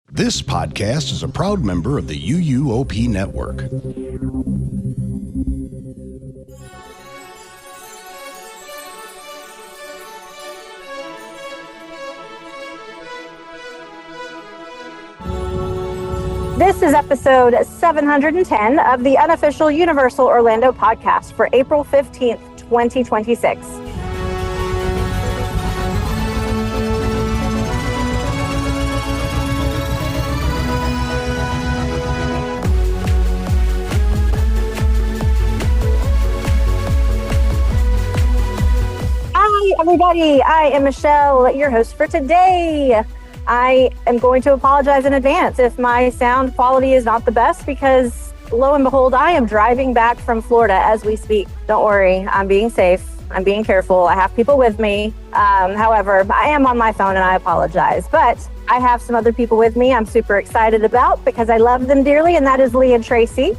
This podcast is a proud member of the UUOP network. This is episode 710 of the unofficial Universal Orlando podcast for April 15th, 2026. Hi, everybody. I am Michelle, your host for today. I am going to apologize in advance if my sound quality is not the best because, lo and behold, I am driving back from Florida as we speak. Don't worry, I'm being safe. I'm being careful. I have people with me. However, I am on my phone and I apologize. But I have some other people with me I'm super excited about because I love them dearly, and that is Lee and Tracy.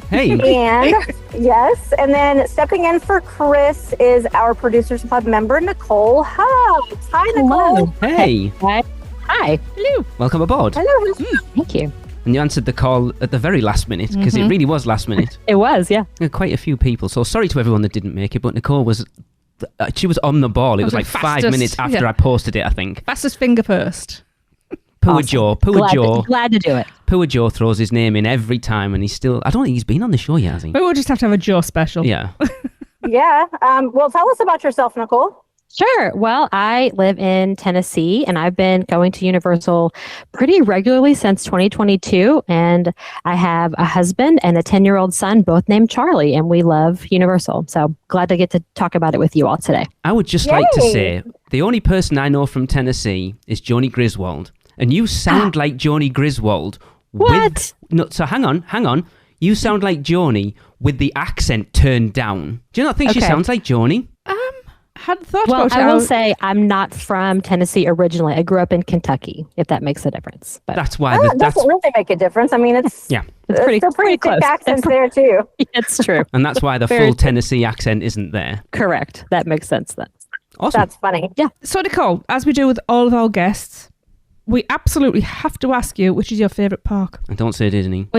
Hey. And yes, and then stepping in for Chris is our Producers Club member, Nicole. Hi, Nicole. Hello. Hey. Hi. Hello. Welcome aboard. Hello. Thank you. And you answered the call at the very last minute, because it really was last minute. It was, yeah. There were quite a few people, so sorry to everyone that didn't make it, but Nicole was... she was on the ball. It was like fastest, 5 minutes after I posted it, I think. Fastest finger first. Poor Awesome. Joe. Glad to do it. Poor Joe throws his name in every time, and he's still... I don't think he's been on the show yet, has he? Maybe we'll just have to have a Joe special. Yeah. Yeah. Well, tell us about yourself, Nicole. Sure. Well, I live in Tennessee, and I've been going to Universal pretty regularly since 2022. And I have a husband and a 10-year-old son, both named Charlie, and we love Universal. So glad to get to talk about it with you all today. I would just like to say, the only person I know from Tennessee is Joni Griswold. And you sound like Joni Griswold. What? So hang on. You sound like Joni with the accent turned down. Do you not think she Okay. sounds like Joni? Hadn't thought Well, about it. I will say I'm not from Tennessee originally. I grew up in Kentucky, if that makes a difference. But That's why. That doesn't really make a difference. I mean, it's Yeah. it's pretty pretty close. thick accents there too. It's true. And that's why the Very full true. Tennessee accent isn't there. Correct. That makes sense then. Awesome. That's funny. So, Nicole, as we do with all of our guests, we absolutely have to ask you, which is your favourite park? And don't say Disney.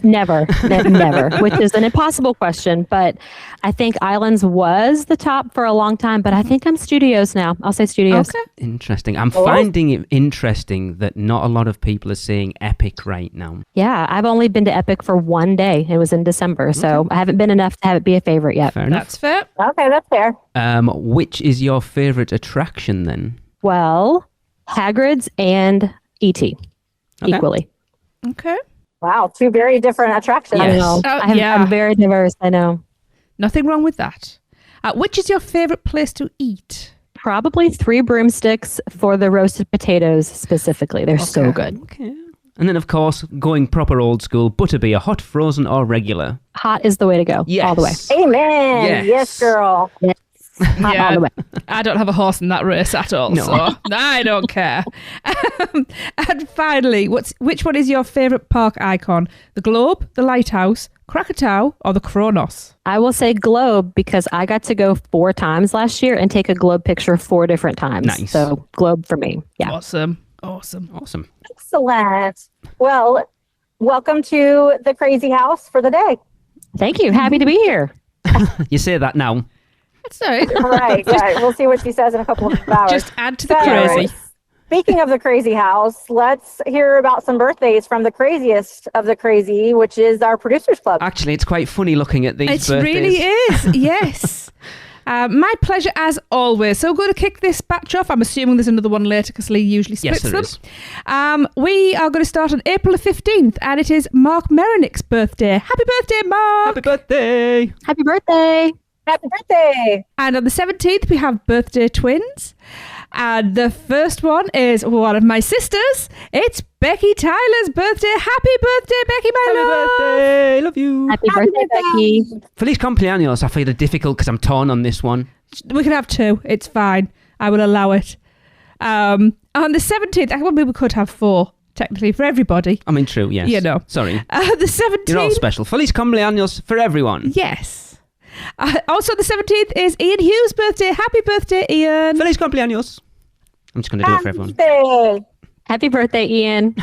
Never, which is an impossible question, but I think Islands was the top for a long time, but I think I'm Studios now. I'll say Studios. Okay. Interesting. I'm finding it interesting that not a lot of people are saying Epic right now. Yeah, I've only been to Epic for one day. It was in December, so I haven't been enough to have it be a favorite yet. Fair enough. That's fair. Okay, that's fair. Which is your favourite attraction then? Well, Hagrid's and E.T. equally. Okay. Wow, two very different attractions. Yes. I know. Oh, yeah. I'm very diverse. I know. Nothing wrong with that. Which is your favourite place to eat? Probably 3 broomsticks for the roasted potatoes specifically. They're so good. Okay. And then, of course, going proper old school, butterbeer, hot, frozen, or regular. Hot is the way to go. Yes. All the way. Amen. Yes. Yes, girl. Hot all the way. I don't have a horse in that race at all, No. so I don't care. And finally, which one is your favourite park icon? The Globe, the Lighthouse, Krakatoa, or the Kronos? I will say Globe because I got to go 4 times last year and take a Globe picture 4 different times. Nice. So Globe for me. Yeah. Awesome. Excellent. Well, welcome to the crazy house for the day. Thank you. Happy to be here. You say that now. That's all right. Right. We'll see what she says in a couple of hours. Just add to the So, crazy. Speaking of the crazy house, let's hear about some birthdays from the craziest of the crazy, which is our Producers Club. Actually, it's quite funny looking at these It birthdays. really is, yes. My pleasure as always. So we're going to kick this batch off. I'm assuming there's another one later because Lee usually splits Yes, there them. is. We are going to start on April the 15th, and it is Mark Merenick's birthday. Happy birthday, Mark! Happy birthday! Happy birthday. Happy birthday! And on the 17th, we have birthday twins. And the first one is one of my sisters. It's Becky Tyler's birthday. Happy birthday, Becky, my Happy love! birthday! Love you! Happy birthday, Becky. Feliz cumpleaños. I find it difficult because I'm torn on this one. We can have 2. It's fine. I will allow it. On the 17th, maybe we could have 4, technically, for everybody. I mean, true, yes. You know. Sorry. The 17th... You're all special. Feliz cumpleaños for everyone. Yes. Also, the 17th is Ian Hughes' birthday. Happy birthday, Ian. Feliz cumpleaños. I'm just going to do it for everyone. Birthday. Happy birthday, Ian.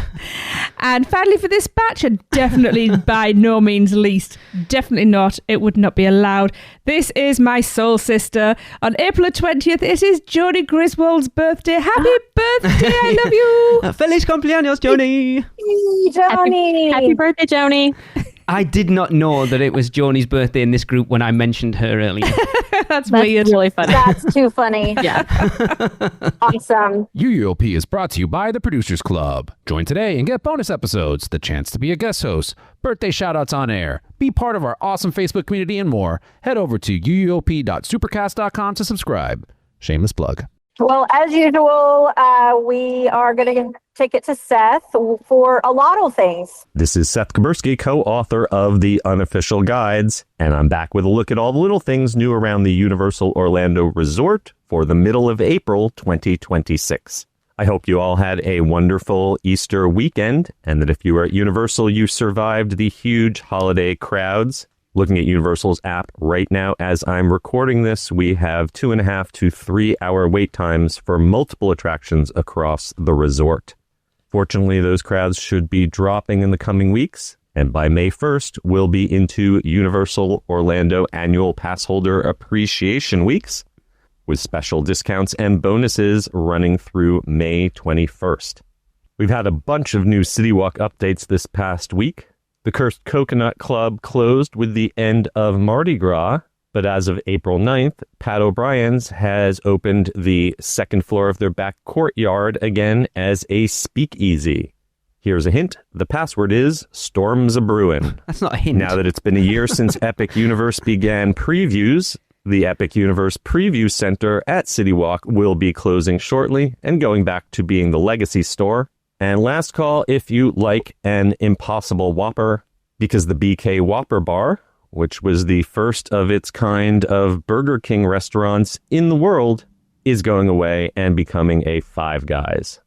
And finally, for this batch, and definitely by no means least, definitely not, it would not be allowed. This is my soul sister. On April 20th, it is Joni Griswold's birthday. Happy birthday, I love you. Feliz cumpleaños, Joni. Joni. Happy birthday, Joni. I did not know that it was Joni's birthday in this group when I mentioned her earlier. That's weird. Really funny. That's too funny. Yeah. Awesome. UUOP is brought to you by the Producers Club. Join today and get bonus episodes, the chance to be a guest host, birthday shoutouts on air, be part of our awesome Facebook community, and more. Head over to uuop.supercast.com to subscribe. Shameless plug. Well, as usual, we are going to take it to Seth for a lot of things. This is Seth Kabursky, co-author of The Unofficial Guides, and I'm back with a look at all the little things new around the Universal Orlando Resort for the middle of April 2026. I hope you all had a wonderful Easter weekend, and that if you were at Universal, you survived the huge holiday crowds. Looking at Universal's app right now as I'm recording this, we have 2.5 to 3 hour wait times for multiple attractions across the resort. Fortunately, those crowds should be dropping in the coming weeks, and by May 1st, we'll be into Universal Orlando Annual Pass Holder Appreciation Weeks, with special discounts and bonuses running through May 21st. We've had a bunch of new CityWalk updates this past week. The Cursed Coconut Club closed with the end of Mardi Gras, but as of April 9th, Pat O'Brien's has opened the second floor of their back courtyard again as a speakeasy. Here's a hint. The password is Storms a Brewin'. That's not a hint. Now that it's been a year since Epic Universe began previews, the Epic Universe Preview Center at CityWalk will be closing shortly and going back to being the legacy store. And last call if you like an Impossible Whopper, because the BK Whopper Bar, which was the first of its kind of Burger King restaurants in the world, is going away and becoming a Five Guys.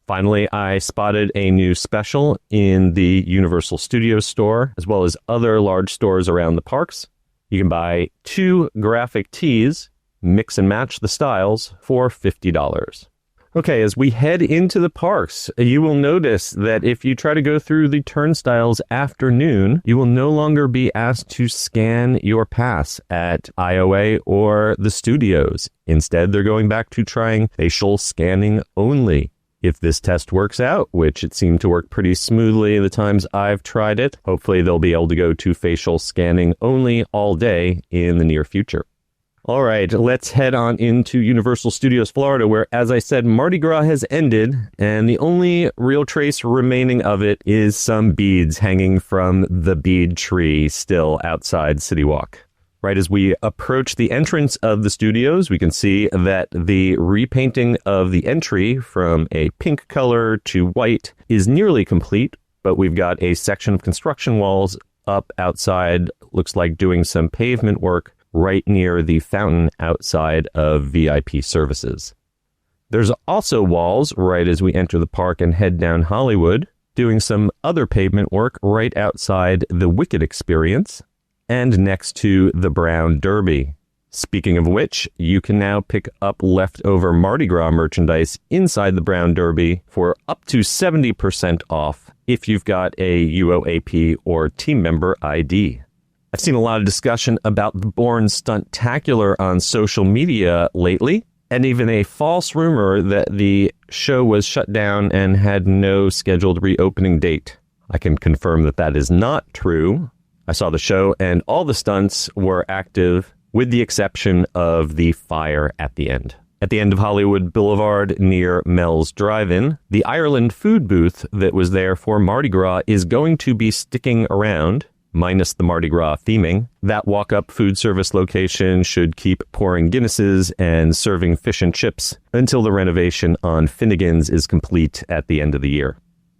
Finally, I spotted a new special in the Universal Studios store, as well as other large stores around the parks. You can buy 2 graphic tees, mix and match the styles, for $50. Okay, as we head into the parks, you will notice that if you try to go through the turnstiles after noon, you will no longer be asked to scan your pass at IOA or the studios. Instead, they're going back to trying facial scanning only. If this test works out, which it seemed to work pretty smoothly the times I've tried it, hopefully they'll be able to go to facial scanning only all day in the near future. All right, let's head on into Universal Studios Florida, where, as I said, Mardi Gras has ended, and the only real trace remaining of it is some beads hanging from the bead tree still outside CityWalk. Right as we approach the entrance of the studios, we can see that the repainting of the entry from a pink color to white is nearly complete, but we've got a section of construction walls up outside, looks like doing some pavement work, right near the fountain outside of VIP services. There's also walls right as we enter the park and head down Hollywood, doing some other pavement work right outside the Wicked Experience and next to the Brown Derby. Speaking of which, you can now pick up leftover Mardi Gras merchandise inside the Brown Derby for up to 70% off if you've got a UUOP or team member ID. I've seen a lot of discussion about the Bourne Stuntacular on social media lately, and even a false rumor that the show was shut down and had no scheduled reopening date. I can confirm that that is not true. I saw the show and all the stunts were active, with the exception of the fire at the end. At the end of Hollywood Boulevard near Mel's Drive-In, the Ireland food booth that was there for Mardi Gras is going to be sticking around, minus the Mardi Gras theming. That walk-up food service location should keep pouring Guinnesses and serving fish and chips until the renovation on Finnegan's is complete at the end of the year.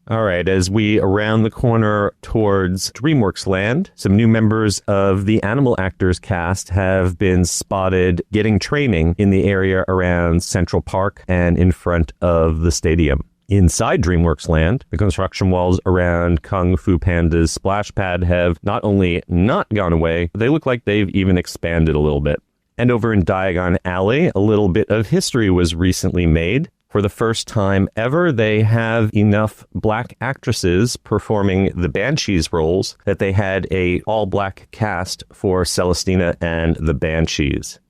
All right, as we round the corner towards DreamWorks Land, some new members of the Animal Actors cast have been spotted getting training in the area around Central Park and in front of the stadium. Inside DreamWorks Land, the construction walls around Kung Fu Panda's splash pad have not only not gone away, they look like they've even expanded a little bit. And over in Diagon Alley, a little bit of history was recently made. For the first time ever, they have enough black actresses performing the Banshees roles that they had a all-black cast for Celestina and the Banshees.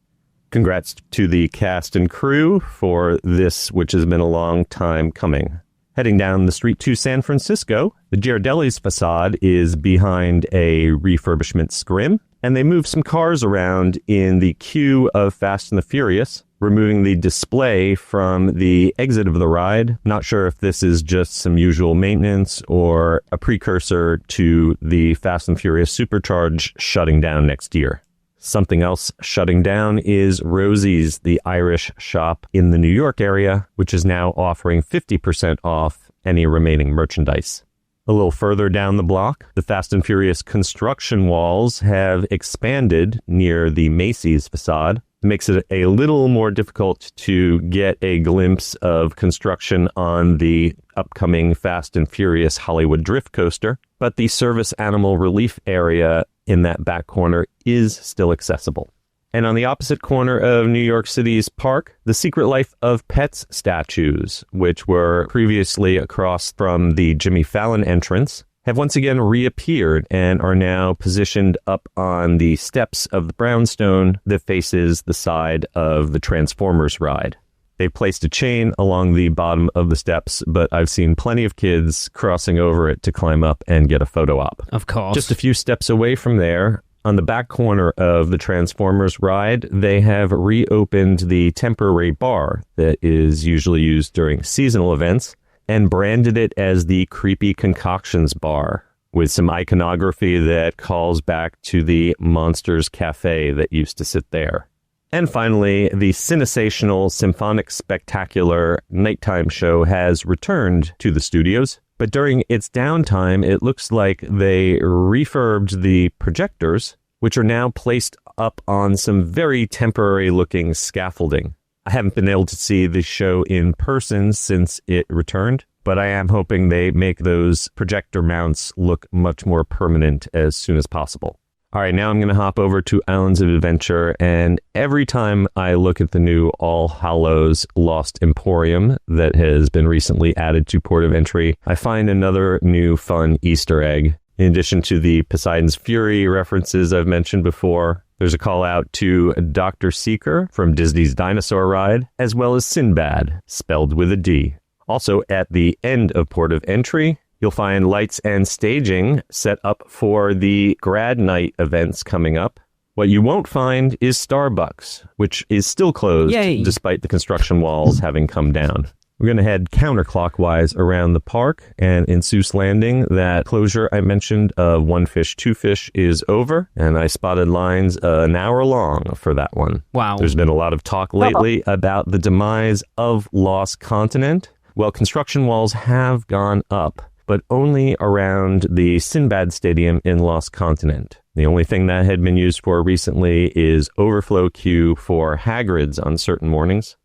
Congrats to the cast and crew for this, which has been a long time coming. Heading down the street to San Francisco, the Ghirardelli's facade is behind a refurbishment scrim, and they move some cars around in the queue of Fast and the Furious, removing the display from the exit of the ride. Not sure if this is just some usual maintenance or a precursor to the Fast and Furious Supercharge shutting down next year. Something else shutting down is Rosie's, the Irish shop in the New York area, which is now offering 50% off any remaining merchandise. A little further down the block, the Fast and Furious construction walls have expanded near the Macy's facade. It makes it a little more difficult to get a glimpse of construction on the upcoming Fast and Furious Hollywood Drift Coaster, but the service animal relief area in that back corner is still accessible. And on the opposite corner of New York City's park, the Secret Life of Pets statues, which were previously across from the Jimmy Fallon entrance, have once again reappeared and are now positioned up on the steps of the brownstone that faces the side of the Transformers ride. They've placed a chain along the bottom of the steps, but I've seen plenty of kids crossing over it to climb up and get a photo op. Of course. Just a few steps away from there, on the back corner of the Transformers ride, they have reopened the temporary bar that is usually used during seasonal events and branded it as the Creepy Concoctions Bar, with some iconography that calls back to the Monsters Cafe that used to sit there. And finally, the Cinesational Symphonic Spectacular nighttime show has returned to the studios, but during its downtime, it looks like they refurbed the projectors, which are now placed up on some very temporary-looking scaffolding. I haven't been able to see the show in person since it returned, but I am hoping they make those projector mounts look much more permanent as soon as possible. All right, now I'm going to hop over to Islands of Adventure, and every time I look at the new All Hallows Lost Emporium that has been recently added to Port of Entry, I find another new fun Easter egg. In addition to the Poseidon's Fury references I've mentioned before, there's a call out to Dr. Seeker from Disney's Dinosaur Ride, as well as Sinbad, spelled with a D. Also, at the end of Port of Entry, you'll find lights and staging set up for the grad night events coming up. What you won't find is Starbucks, which is still closed despite the construction walls having come down. We're going to head counterclockwise around the park, and in Seuss Landing, that closure I mentioned of One Fish, Two Fish is over, and I spotted lines an hour long for that one. Wow. There's been a lot of talk lately about the demise of Lost Continent. Well, construction walls have gone up, but only around the Sinbad Stadium in Lost Continent. The only thing that had been used for recently is overflow queue for Hagrid's on certain mornings.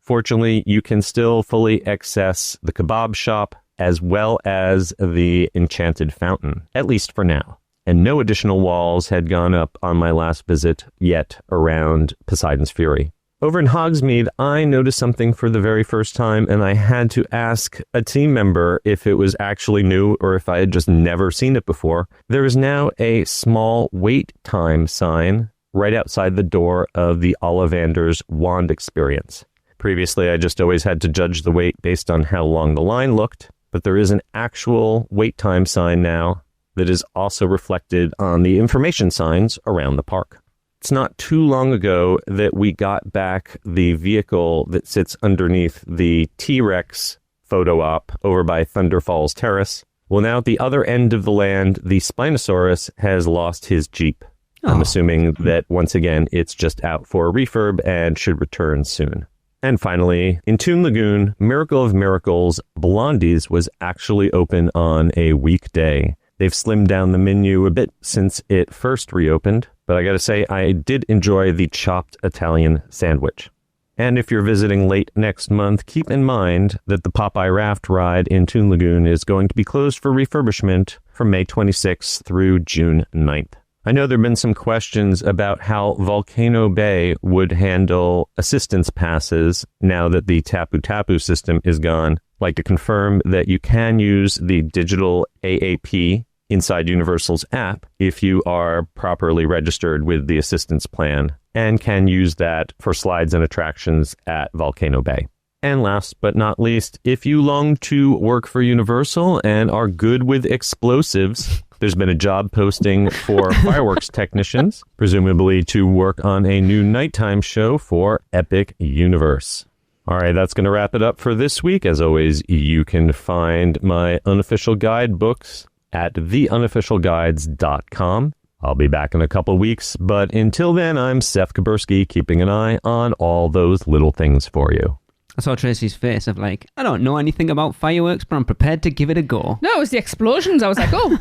Fortunately, you can still fully access the kebab shop as well as the Enchanted Fountain, at least for now. And no additional walls had gone up on my last visit yet around Poseidon's Fury. Over in Hogsmeade, I noticed something for the very first time, and I had to ask a team member if it was actually new or if I had just never seen it before. There is now a small wait time sign right outside the door of the Ollivander's Wand Experience. Previously, I just always had to judge the wait based on how long the line looked, but there is an actual wait time sign now that is also reflected on the information signs around the park. It's not too long ago that we got back the vehicle that sits underneath the T-Rex photo op over by Thunder Falls Terrace. Well, now at the other end of the land, the Spinosaurus has lost his Jeep. I'm assuming that once again, it's just out for a refurb and should return soon. And finally, in Toon Lagoon, Miracle of Miracles, Blondie's was actually open on a weekday. They've slimmed down the menu a bit since it first reopened, but I gotta say, I did enjoy the chopped Italian sandwich. And if you're visiting late next month, keep in mind that the Popeye Raft ride in Toon Lagoon is going to be closed for refurbishment from May 26th through June 9th. I know there have been some questions about how Volcano Bay would handle assistance passes now that the Tapu Tapu system is gone. I'd like to confirm that you can use the digital AAP inside Universal's app if you are properly registered with the assistance plan, and can use that for slides and attractions at Volcano Bay. And last but not least, if you long to work for Universal and are good with explosives, there's been a job posting for fireworks technicians, presumably to work on a new nighttime show for Epic Universe. All right, that's going to wrap it up for this week. As always, you can find my unofficial guide books at theunofficialguides.com. I'll be back in a couple weeks, but until then, I'm Seth Kaburski, keeping an eye on all those little things for you. I saw Tracy's face of like, I don't know anything about fireworks, but I'm prepared to give it a go. No, it was the explosions. I was like, oh.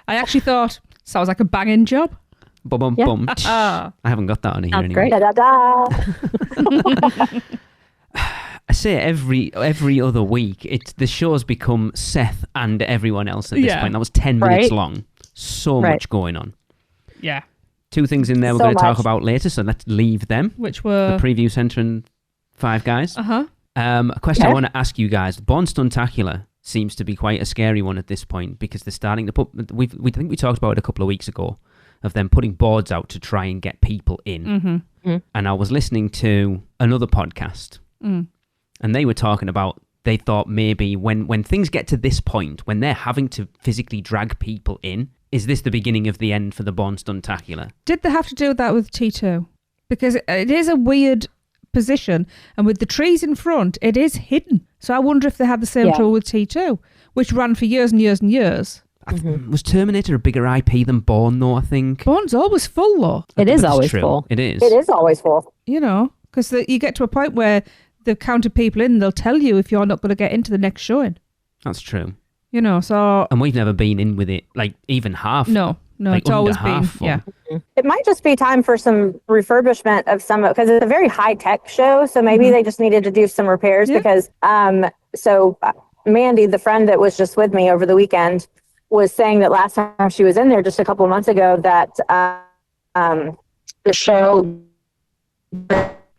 I actually thought, sounds like a banging job. Bum, bum, bum. I haven't got that on here anyway. Great. Da-da-da. I say every other week, the show's become Seth and everyone else at this point. That was 10 minutes long. So much going on. Yeah. 2 things in there we're So going to talk much. about later, so let's leave them. Which were... The preview centre and Five Guys. Uh-huh. A question I want to ask you guys. Born Stuntacular seems to be quite a scary one at this point because they're starting to put... we think we talked about it a couple of weeks ago, of them putting boards out to try and get people in. Mm-hmm. And I was listening to another podcast, and they were talking about, they thought maybe when things get to this point, when they're having to physically drag people in, is this the beginning of the end for the Born Stuntacular? Did they have to do that with T2? Because it is a weird position, and with the trees in front, it is hidden. So I wonder if they had the same trouble with T2, which ran for years and years and years. Was Terminator a bigger IP than Born, though, I think? Born's always full, though. It is That's always true. full. It is. It is always full. You know, because you get to a point where they've counted people in, they'll tell you if you're not going to get into the next showing. That's true. You know, so... And we've never been in with it, like, even half. No, like, it's always under been... half full. Yeah. It might just be time for some refurbishment of some, because it's a very high-tech show, so maybe they just needed to do some repairs because, Mandy, the friend that was just with me over the weekend, was saying that last time she was in there just a couple of months ago that the show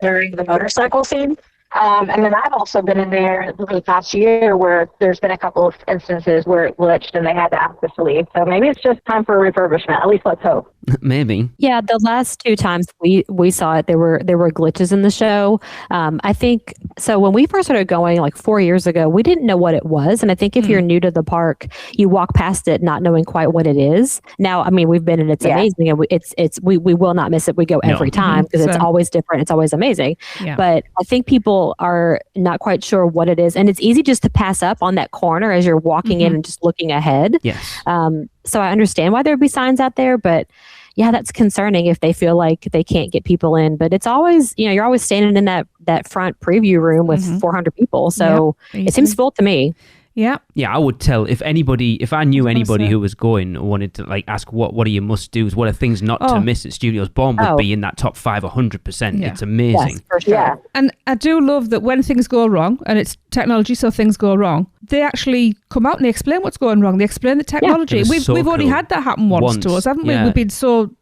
during the motorcycle scene. And then I've also been in there the past year where there's been a couple of instances where it glitched and they had to ask us to leave. So maybe it's just time for a refurbishment. At least let's hope. Maybe. Yeah, the last 2 times we saw it, there were glitches in the show. I think so. When we first started going, like 4 years ago, we didn't know what it was, and I think if you're new to the park, you walk past it not knowing quite what it is. Now, I mean, we've been and it's amazing, and we will not miss it. We go every time because it's always different. It's always amazing. Yeah. But I think people are not quite sure what it is, and it's easy just to pass up on that corner as you're walking in and just looking ahead. Yes. So I understand why there'd be signs out there, but yeah, that's concerning if they feel like they can't get people in. But it's always, you're always standing in that front preview room with 400 people. So it seems full to me. Yeah. Yeah, I would tell if I knew anybody who was going or wanted to like ask what are your must-dos, what are things not to miss at Studios, Born would be in that top 5 100%. Yeah. It's amazing. Yes, for sure. Yeah. And I do love that when things go wrong, and it's technology, so things go wrong, they actually come out and they explain what's going wrong. They explain the technology. It was so We've already cool. had that happen once to us, haven't we? Yeah. We've been so...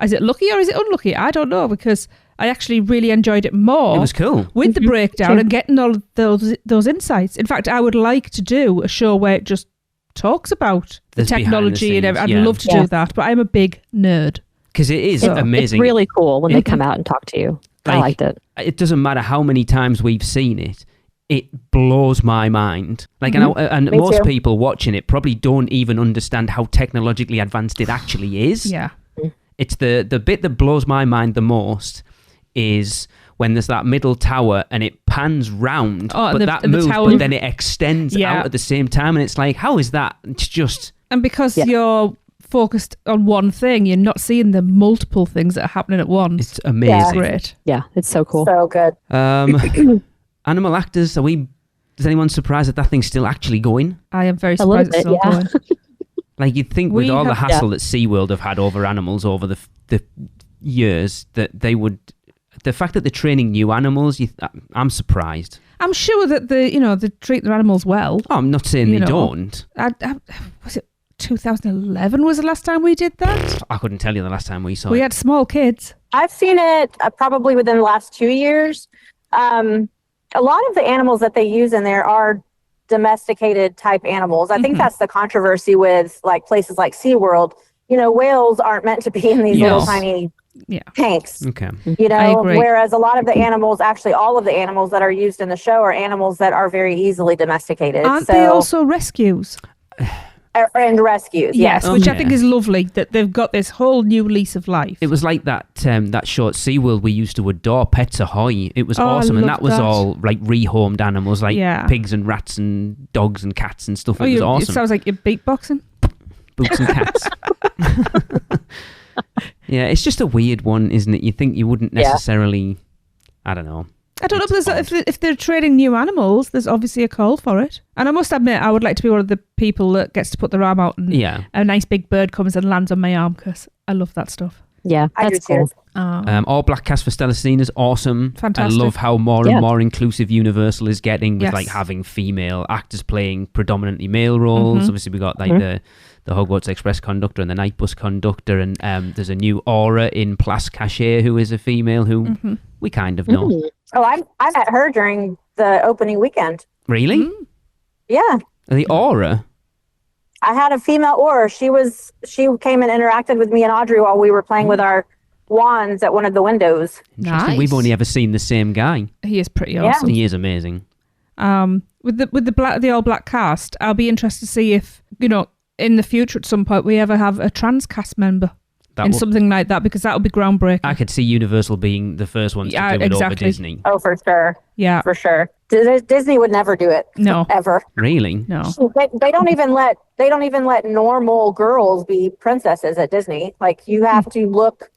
Is it lucky or is it unlucky? I don't know, because I actually really enjoyed it more. It was cool. With the breakdown and getting all of those insights. In fact, I would like to do a show where it just talks about the There's behind the technology and scenes, everything. I'd love to do that, but I'm a big nerd. Because it is It's amazing. really cool when they come out and talk to you. I liked it. It doesn't matter how many times we've seen it. It blows my mind. Like, and Me most too. people watching it probably don't even understand how technologically advanced it actually is. Yeah. It's the bit that blows my mind the most is when there's that middle tower and it pans round, but that moves, but then it extends out at the same time, and it's like, how is that? It's just... And because you're focused on one thing, you're not seeing the multiple things that are happening at once. It's amazing. Great. Yeah, it's so cool. So good. Animal actors, is anyone surprised that thing's still actually going? I am very A little surprised it's bit, still yeah. going. Like, you'd think with We all the have- hassle that SeaWorld have had over animals over the years, that they would... The fact that they're training new animals, I'm surprised. I'm sure that they treat their animals well. Oh, I'm not saying You they know. don't. Was it 2011 was the last time we did that. I couldn't tell you the last time we saw We it. had small kids. I've seen it probably within the last 2 years. A lot of the animals that they use in there are domesticated type animals. I think that's the controversy with like places like SeaWorld. You know, whales aren't meant to be in these little tiny tanks. Okay. You I know, agree. whereas a lot of the animals, actually all of the animals that are used in the show are animals that are very easily domesticated. Aren't they also rescues? And rescues, yes. Which I Okay. think is lovely that they've got this whole new lease of life. It was like that that short SeaWorld we used to adore, Pets Ahoy. It was awesome, and that loved was that. all like rehomed animals, like Yeah. pigs and rats and dogs and cats and stuff. It was It awesome. sounds like you're beatboxing. Boots and cats. Yeah, it's just a weird one, isn't it? You think you wouldn't necessarily, I don't know. I don't know It's if they're trading new animals, there's obviously a call for it. And I must admit, I would like to be one of the people that gets to put their arm out and a nice big bird comes and lands on my arm because I love that stuff. Yeah, I do that's cool. too. All black cast for Stellacina's awesome. Fantastic. I love how more and more inclusive Universal is getting with Yes. like having female actors playing predominantly male roles. Obviously, we got like the Hogwarts Express conductor and the night bus conductor, and there's a new Aura in Place Cachée who is a female who we kind of know. Oh, I met her during the opening weekend. Really? Yeah. The Aura? I had a female Aura. She came and interacted with me and Audrey while we were playing with our wands at one of the windows. Interesting. Nice. We've only ever seen the same guy. He is pretty Yeah. awesome. He is amazing. With the all black cast, I'll be interested to see if, you know, in the future at some point we ever have a trans cast member That in will- something like that, because that would be groundbreaking. I could see Universal being the first ones to Yeah, do it over exactly. Disney. Oh, for sure. Yeah. For sure. Disney would never do it. No. Ever. Really? No. They don't even let normal girls be princesses at Disney. Like you have to look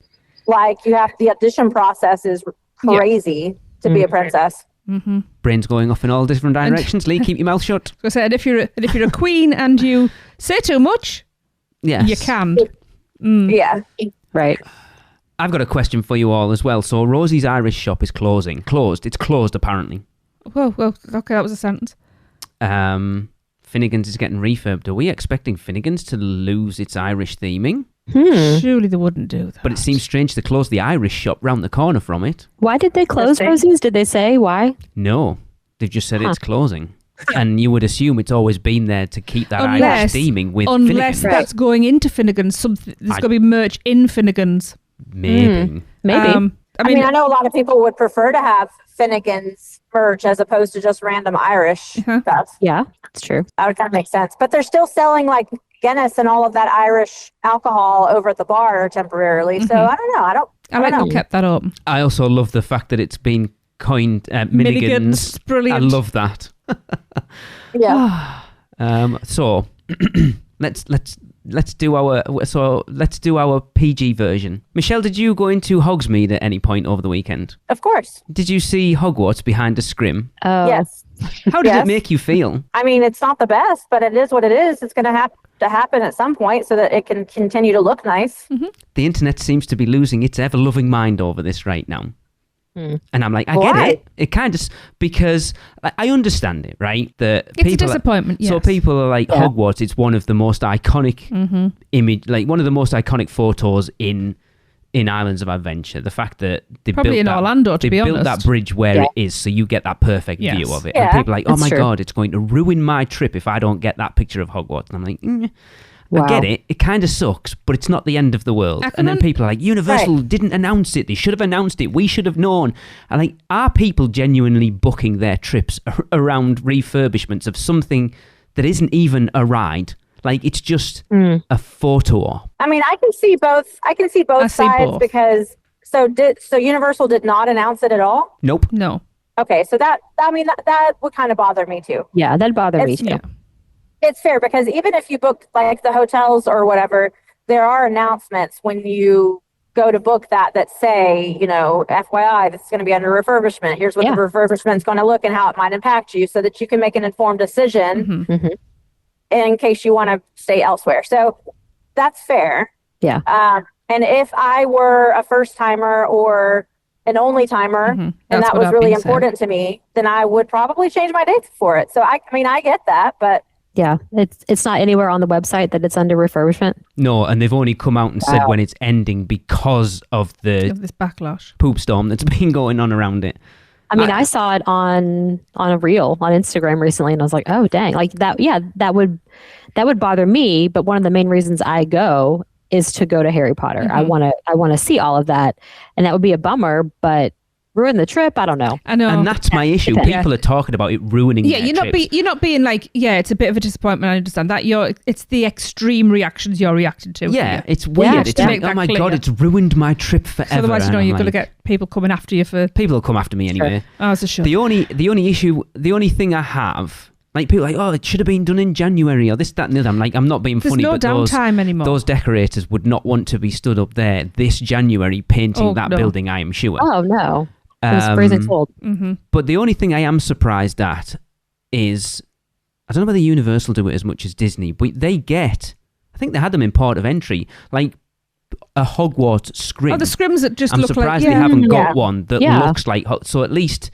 like the audition process is crazy to be a princess. Brains going off in all different directions. Lee, keep your mouth shut. So I said, if you're a queen and you say too much, Yes. you can. Yeah. Right. I've got a question for you all as well. So Rosie's Irish shop is closed. It's closed apparently. Whoa, okay, that was a sentence. Finnegan's is getting refurbed. Are we expecting Finnegan's to lose its Irish theming? Surely they wouldn't do that. But it seems strange to close the Irish shop round the corner from it. Why did they close Rosie's? Did they say why? No, they've just said it's closing. And you would assume it's always been there to keep that Irish theming with unless Finnegan's. that's going into Finnegan's. There's going to be merch in Finnegan's. Maybe. Maybe. I mean, I know a lot of people would prefer to have Finnegan's merch as opposed to just random Irish stuff. Yeah, it's true. That would kind of make sense. But they're still selling like Guinness and all of that Irish alcohol over at the bar temporarily. So I don't know. I like don't know. they kept that up. I also love the fact that it's been coined Minnigans. Brilliant. I love that. Yeah. So let's do our PG version. Michelle, did you go into Hogsmeade at any point over the weekend? Of course. Did you see Hogwarts behind a scrim? Oh, Yes. How did Yes. it make you feel? I mean, it's not the best, but it is what it is. It's going to have to happen at some point so that it can continue to look nice. The internet seems to be losing its ever-loving mind over this right now. And I'm like, I get Why? it. It kind of, because I understand it, right? It's a disappointment, So yes. people are like, Hogwarts, it's one of the most iconic image, like one of the most iconic photos in Islands of Adventure. The fact that they Probably built in that, Orlando, to they be built honest. that bridge where it is, so you get that perfect Yes. view of it. Yeah. And people are like, oh That's my true. God, it's going to ruin my trip if I don't get that picture of Hogwarts. And I'm like, Wow. I get it. It kind of sucks, but it's not the end of the world. I can And then people are like, Universal didn't announce it. They should have announced it. We should have known. And like, are people genuinely booking their trips around refurbishments of something that isn't even a ride? Like, it's just a photo op. I mean, I can see both I see sides both. because so Universal did not announce it at all. Nope. No. Okay, so that would kind of bother me too. Yeah, that'd bother me It's- too. Yeah. It's fair because even if you book like the hotels or whatever, there are announcements when you go to book that say, you know, FYI, this is going to be under refurbishment. Here's what the refurbishment's going to look and how it might impact you so that you can make an informed decision in case you want to stay elsewhere. So that's fair. Yeah. And if I were a first timer or an only timer and That's that what was I've really been saying. important to me, then I would probably change my dates for it. So I mean, I get that, but Yeah, it's not anywhere on the website that it's under refurbishment. No, and they've only come out and said when it's ending because of this backlash, poop storm that's been going on around it. I mean, I saw it on a reel on Instagram recently, and I was like, oh dang, like that. Yeah, that would bother me. But one of the main reasons I go is to go to Harry Potter. I want to see all of that, and that would be a bummer. But ruin the trip? I don't know. I know, and that's my issue. People are talking about it ruining. Yeah, their you're not being like, yeah, it's a bit of a disappointment. I understand that. It's the extreme reactions you're reacting to. Yeah, it's weird. Yeah, it's like, oh my god, it's ruined my trip forever. So otherwise, you're going to get people coming after you for. People will come after me anyway. Oh, it's a shame. The only thing I have. Like people are like, oh, it should have been done in January or this, that, and the other. I'm like, I'm not being funny, but downtime anymore. Those decorators would not want to be stood up there this January painting that building, I am sure. Oh, no. It was freezing cold. Mm-hmm. But the only thing I am surprised at is, I don't know whether Universal do it as much as Disney, but they get, I think they had them in port of entry, like a Hogwarts Scrim. Oh, the Scrims that just I'm look like... surprised they haven't got one that looks like... So at least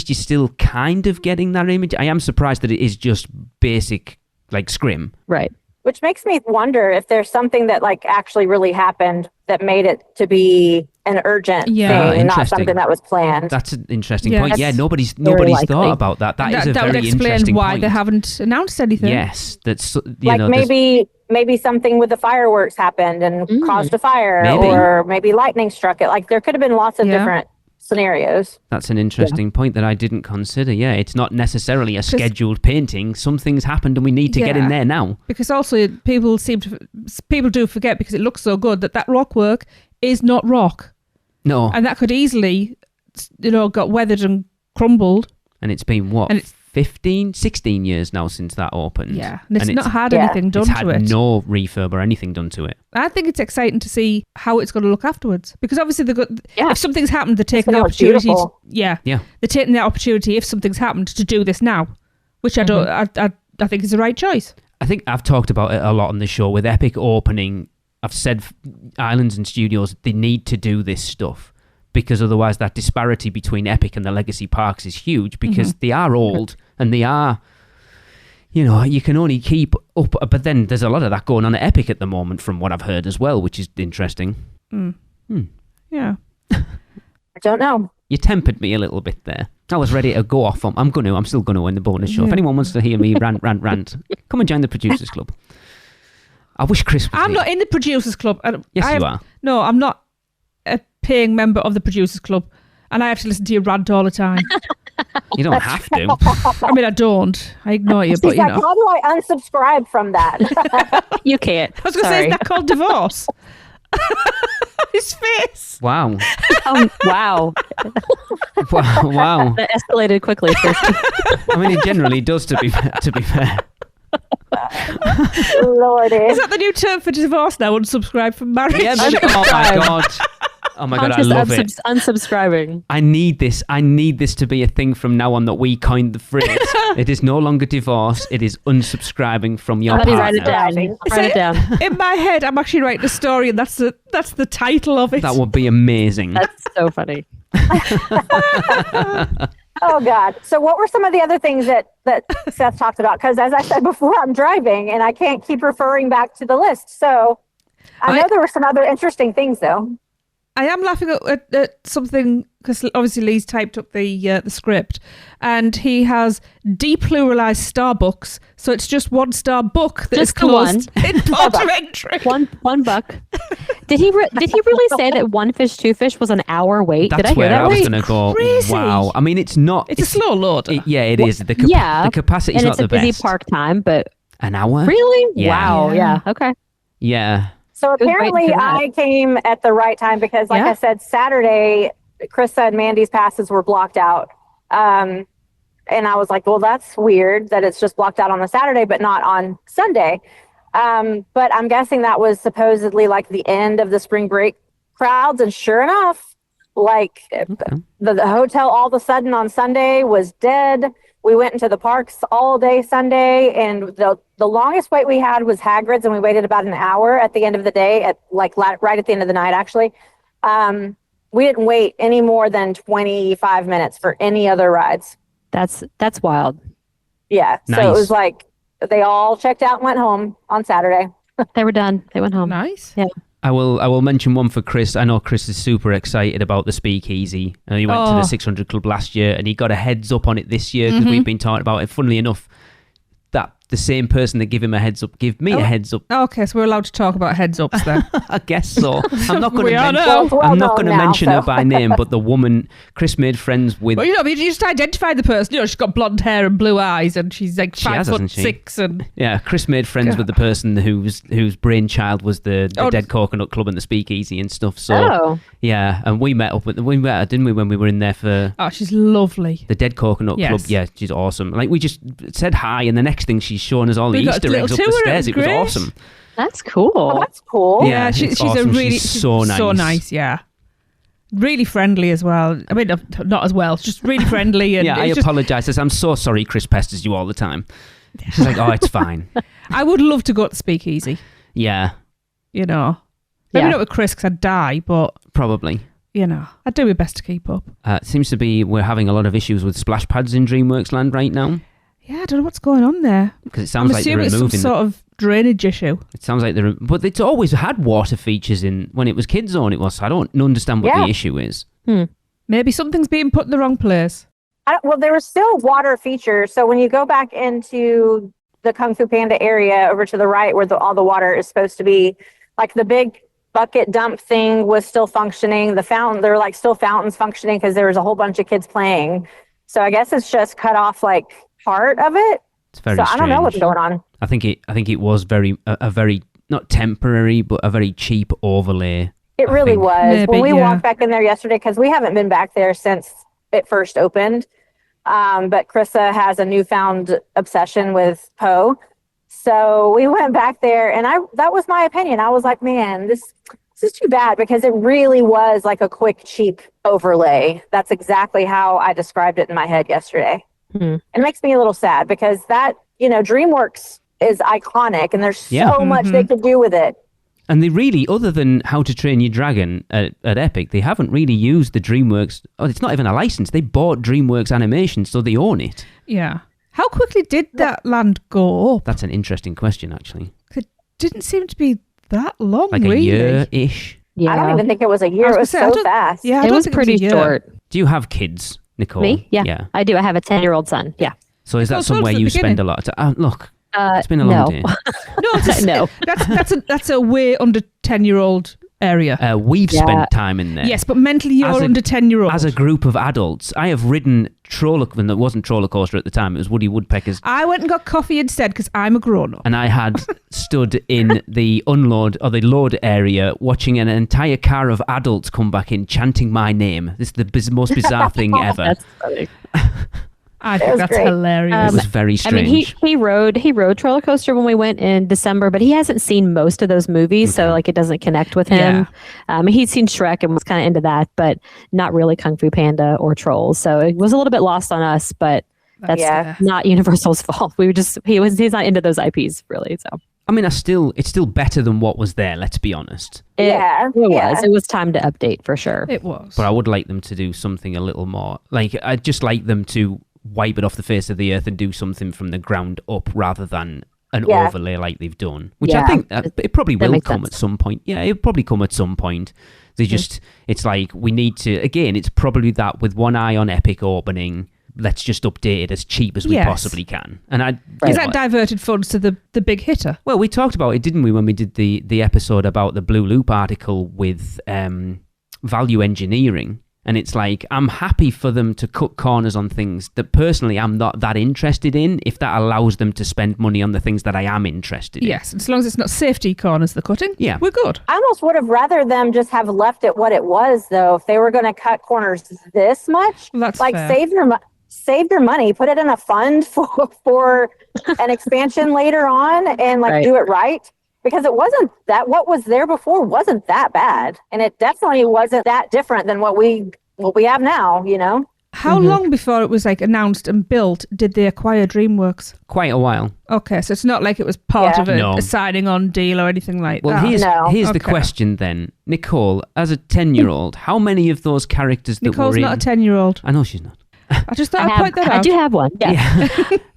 you're still kind of getting that image. I am surprised that it is just basic, like, Scrim. Right. Which makes me wonder if there's something that like actually really happened that made it to be an urgent thing, not something that was planned. That's an interesting point. Yeah, nobody's likely. thought about that. That is a very interesting point. That would explain why they haven't announced anything. Yes, that's maybe something with the fireworks happened and caused a fire, or maybe lightning struck it. Like there could have been lots of different scenarios. That's an interesting point that I didn't consider. Yeah, it's not necessarily a scheduled painting. Some things happened and we need to get in there now. Because also people do forget, because it looks so good, that rock work is not rock. No. And that could easily, got weathered and crumbled. And it's been 16 years now since that opened. Yeah, and it's not had anything done to it. It's had no refurb or anything done to it. I think it's exciting to see how it's going to look afterwards, because obviously if something's happened, they're taking the opportunity. They're taking the opportunity if something's happened to do this now, which I think is the right choice. I think I've talked about it a lot on the show with Epic opening. I've said Islands and Studios, they need to do this stuff, because otherwise that disparity between Epic and the legacy parks is huge, because they are old and they are, you can only keep up. But then there's a lot of that going on at Epic at the moment, from what I've heard as well, which is interesting. Yeah. I don't know. You tempered me a little bit there. I was ready to go off. I'm still going to win the bonus show. If anyone wants to hear me rant, come and join the Producers Club. I wish Chris was I'm here. not in the Producers Club. Yes, you are. No, I'm not a paying member of the Producers Club, and I have to listen to you rant all the time. You don't have to. I mean, I don't. I ignore you, but how do I unsubscribe from that? You can't. I was going to say, is that called divorce? His face. Wow. Wow. Wow. That escalated quickly. I mean, it generally does, to be fair. Lordy. Is that the new term for divorce now? Unsubscribe from marriage? Yeah, oh my god. Oh my god, I love it. Unsubscribing. I need this to be a thing from now on, that we coined the phrase. It is no longer divorce, it is unsubscribing from your partner. Write it down. In my head, I'm actually writing a story, and that's the title of it. That would be amazing. That's so funny. Oh God. So what were some of the other things that Seth talked about? Because as I said before, I'm driving and I can't keep referring back to the list. So I know there were some other interesting things though. I am laughing at something, because obviously Lee's typed up the script, and he has depluralized Starbucks, so it's just one star book that is closed in port of entry. One buck. Did he really say that one fish, two fish was an hour wait? That's Did I hear where that I was right? going to go. Crazy. Wow. I mean, it's not. It's a slow load. It is. The capacity is not the best. And it's a busy park time, but an hour? Really? Yeah. Wow. Yeah. Okay. Yeah. So apparently I came at the right time, because like I said, Saturday, Chris said Mandy's passes were blocked out. And I was like, well, that's weird that it's just blocked out on a Saturday, but not on Sunday. But I'm guessing that was supposedly like the end of the spring break crowds. And sure enough, like the hotel all of a sudden on Sunday was dead. We went into the parks all day Sunday, and the longest wait we had was Hagrid's, and we waited about an hour at the end of the day, right at the end of the night, actually. We didn't wait any more than 25 minutes for any other rides. That's wild. Yeah. Nice. So it was like they all checked out and went home on Saturday. They were done. They went home. Nice. Yeah. I will mention one for Chris. I know Chris is super excited about the Speakeasy. He went to the 600 Club last year, and he got a heads up on it this year because we've been talking about it. Funnily enough, that the same person that gave him a heads up gave me a heads up. Okay, so we're allowed to talk about heads ups then. I guess so. I'm not going We to are mention. now. I'm not going to Well known mention now, her so. by name, but the woman Chris made friends with. Well, you just identified the person. She's got blonde hair and blue eyes, and she's like She has, hasn't she? 5'6", and Yeah, Chris made friends with the person whose brainchild was the Dead Coconut Club and the Speakeasy and stuff. So Oh. yeah, and we met her, didn't we, when we were in there for she's lovely. the Dead Coconut Yes. Club? Yeah, she's awesome. Like, we just said hi, and the next thing she's showing us all the We got Easter a little eggs up the tour, it stairs. was It was great. awesome. That's cool. Oh, that's cool. Yeah, she's it's a awesome. really She's so nice. So nice, yeah. Really friendly as well. I mean, not as well. Just really friendly. And Yeah, I apologise. I'm so sorry Chris pesters you all the time. She's like, oh, it's fine. I would love to go to Speakeasy. Yeah, You know, maybe Yeah. not with Chris because I'd die, but probably. you know, I'd do my best to keep up. It seems to be we're having a lot of issues with splash pads in DreamWorks Land right now Yeah, I don't know what's going on there. because it sounds I'm like they're assuming it's some removing. sort of drainage issue. It sounds like they're, but it's always had water features in when it was Kids Zone. It was. So I don't understand what Yeah. the issue is. Maybe something's being put in the wrong place. Well, there was still water features. So when you go back into the Kung Fu Panda area over to the right where all the water is supposed to be, like the big bucket dump thing was still functioning. The fountain, there were like still fountains functioning because there was a whole bunch of kids playing. So I guess it's just cut off like part of it. It's very So strange. I don't know what's going on. I think it was a very not temporary, but a very cheap overlay. It I really think. was. Maybe, When we yeah. walked back in there yesterday, because we haven't been back there since it first opened. But Krissa has a newfound obsession with Poe. So we went back there and that was my opinion. I was like, man, this is too bad because it really was like a quick, cheap overlay. That's exactly how I described it in my head yesterday. It makes me a little sad because that, DreamWorks is iconic and there's so much they could do with it. And they really, other than How to Train Your Dragon at Epic, they haven't really used the DreamWorks. Oh, it's not even a license. They bought DreamWorks Animation, so they own it. Yeah. How quickly did that land go up? That's an interesting question, actually. It didn't seem to be that long, Like really. a year-ish. Yeah. I don't even think it was a I year. It was gonna say, I so don't- fast. Yeah, I It don't was think pretty a year. short. Do you have kids, Nicole? Me? Yeah. I do. I have a 10-year-old son. Yeah. So is that Nicole, somewhere towards the you spend beginning. a lot of time? Look, it's been a no. long day. No, it's No. that's a way under 10-year-old area. We've Yeah. spent time in there. Yes, but mentally you're As a- under 10-year-old. As a group of adults, I have ridden when it wasn't Troller Coaster at the time, it was Woody Woodpecker's, I went and got coffee instead because I'm a grown-up. and I had stood in the unload or the load area watching an entire car of adults come back in chanting my name. This is the most bizarre thing ever. That's funny. I think was that's great. hilarious. It was very I strange. mean, he rode Roller Coaster when we went in December, but he hasn't seen most of those movies, so like it doesn't connect with him. He'd seen Shrek and was kind of into that, but not really Kung Fu Panda or Trolls. So it was a little bit lost on us, but that's Yeah. not Universal's fault. He's not into those IPs really. So I mean, it's still better than what was there. Let's be honest. it was time to update for sure. It was. But I would like them to do something a little more. Like, I'd just like them to wipe it off the face of the earth and do something from the ground up rather than an overlay like they've done. Which I Yeah. think it probably That will makes come sense. at some point. Yeah, it'll probably come at some point. They just, it's like, we need to, again, it's probably that with one eye on Epic opening, let's just update it as cheap as we Yes. possibly can. And Is that diverted funds to the big hitter? well, we talked about it, didn't we, when we did the episode about the Blue Loop article with value engineering. And it's like, I'm happy for them to cut corners on things that personally I'm not that interested in, if that allows them to spend money on the things that I am interested in. Yes, as long as it's not safety corners they're cutting. Yeah. We're good. I almost would have rather them just have left it what it was, though. If they were going to cut corners this much, Well, that's like fair. save your money, put it in a fund for an expansion later on, and like Right. do it right. Because it wasn't that what was there before wasn't that bad, and it definitely wasn't that different than what we have now. How long before it was like announced and built did they acquire DreamWorks? Quite a while. Okay, so it's not like it was part Yeah. of a, No. a signing on deal or anything like Well, that. here's the Okay. question then. Nicole, as a 10-year-old, how many of those characters that Nicole's were in... not a 10-year-old. I know she's not. I just thought I'd point that out. I do have one. Yeah.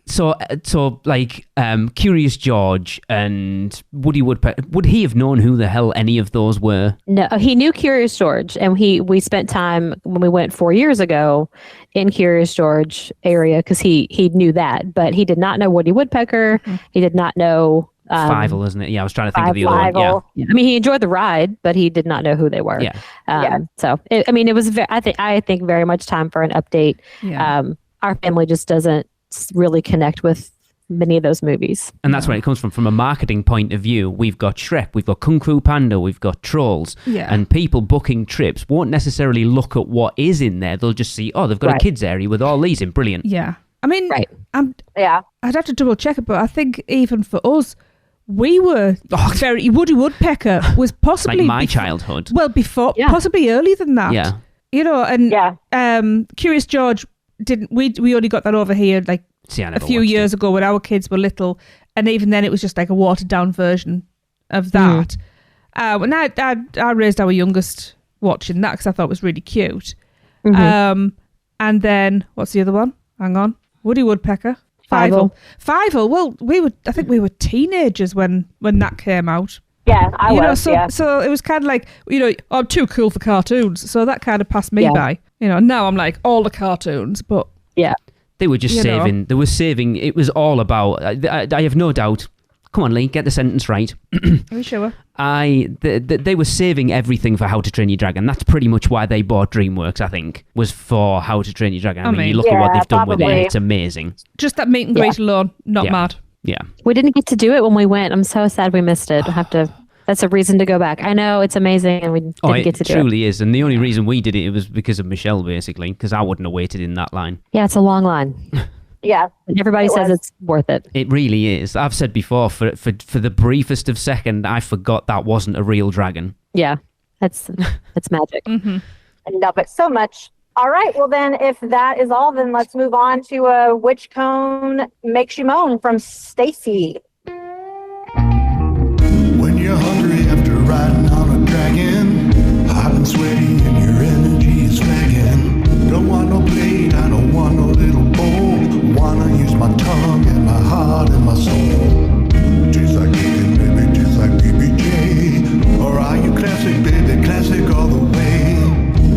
So like Curious George and Woody Woodpecker, would he have known who the hell any of those were? No, he knew Curious George, and we spent time when we went 4 years ago in Curious George area because he knew that, but he did not know Woody Woodpecker. He did not know Fievel, isn't it? Yeah, I was trying to think of the other one. Yeah. I mean, he enjoyed the ride, but he did not know who they were. Yeah. So it was. I think very much time for an update. Yeah. Our family just doesn't really connect with many of those movies. And that's where it comes from. From a marketing point of view, we've got Shrek, we've got Kung Fu Panda, we've got Trolls. Yeah. And people booking trips won't necessarily look at what is in there. They'll just see, they've got a kids area with all these in. Brilliant. Yeah. I mean, Yeah. I'd have to double check it, but I think even for us, we were very... Woody Woodpecker was possibly... Like my childhood. Well, before, possibly earlier than that. Yeah. You know, and Curious George didn't... We only got that over here like a few years ago when our kids were little, and even then it was just like a watered-down version of that. And I raised our youngest watching that because I thought it was really cute. And then, what's the other one? Hang on. Woody Woodpecker. Fievel. Well, I think we were teenagers when that came out. Yeah, I was. So it was kind of like, I'm too cool for cartoons. So that kind of passed me by. Now I'm like all the cartoons, but they were just saving. They were saving. It was all about. I have no doubt. Come on, Lee, get the sentence right. Are you sure? They were saving everything for How to Train Your Dragon. That's pretty much why they bought DreamWorks, I think, was for How to Train Your Dragon. I mean, you look at what they've done with it, it's amazing. Just that meet and greet alone, not mad. Yeah. We didn't get to do it when we went. I'm so sad we missed it. That's a reason to go back. I know it's amazing and we didn't get to do it. It truly is. And the only reason we did it was because of Michelle, basically, because I wouldn't have waited in that line. Yeah, it's a long line. Yeah. Everybody says it's worth it. It really is. I've said before, for the briefest of second, I forgot that wasn't a real dragon. Yeah, that's magic. I love it so much. All right, well then, if that is all, then let's move on to Which Cone Makes You Moan from Stacy. When you're hungry after riding on a dragon, hot and sweaty and your energy is flagging. Don't want no blade, I don't want no little bowl. Wanna use my tongue and my heart and my soul. Tastes like bacon, baby, tastes like PBJ. Or are you classic, baby, classic all the way?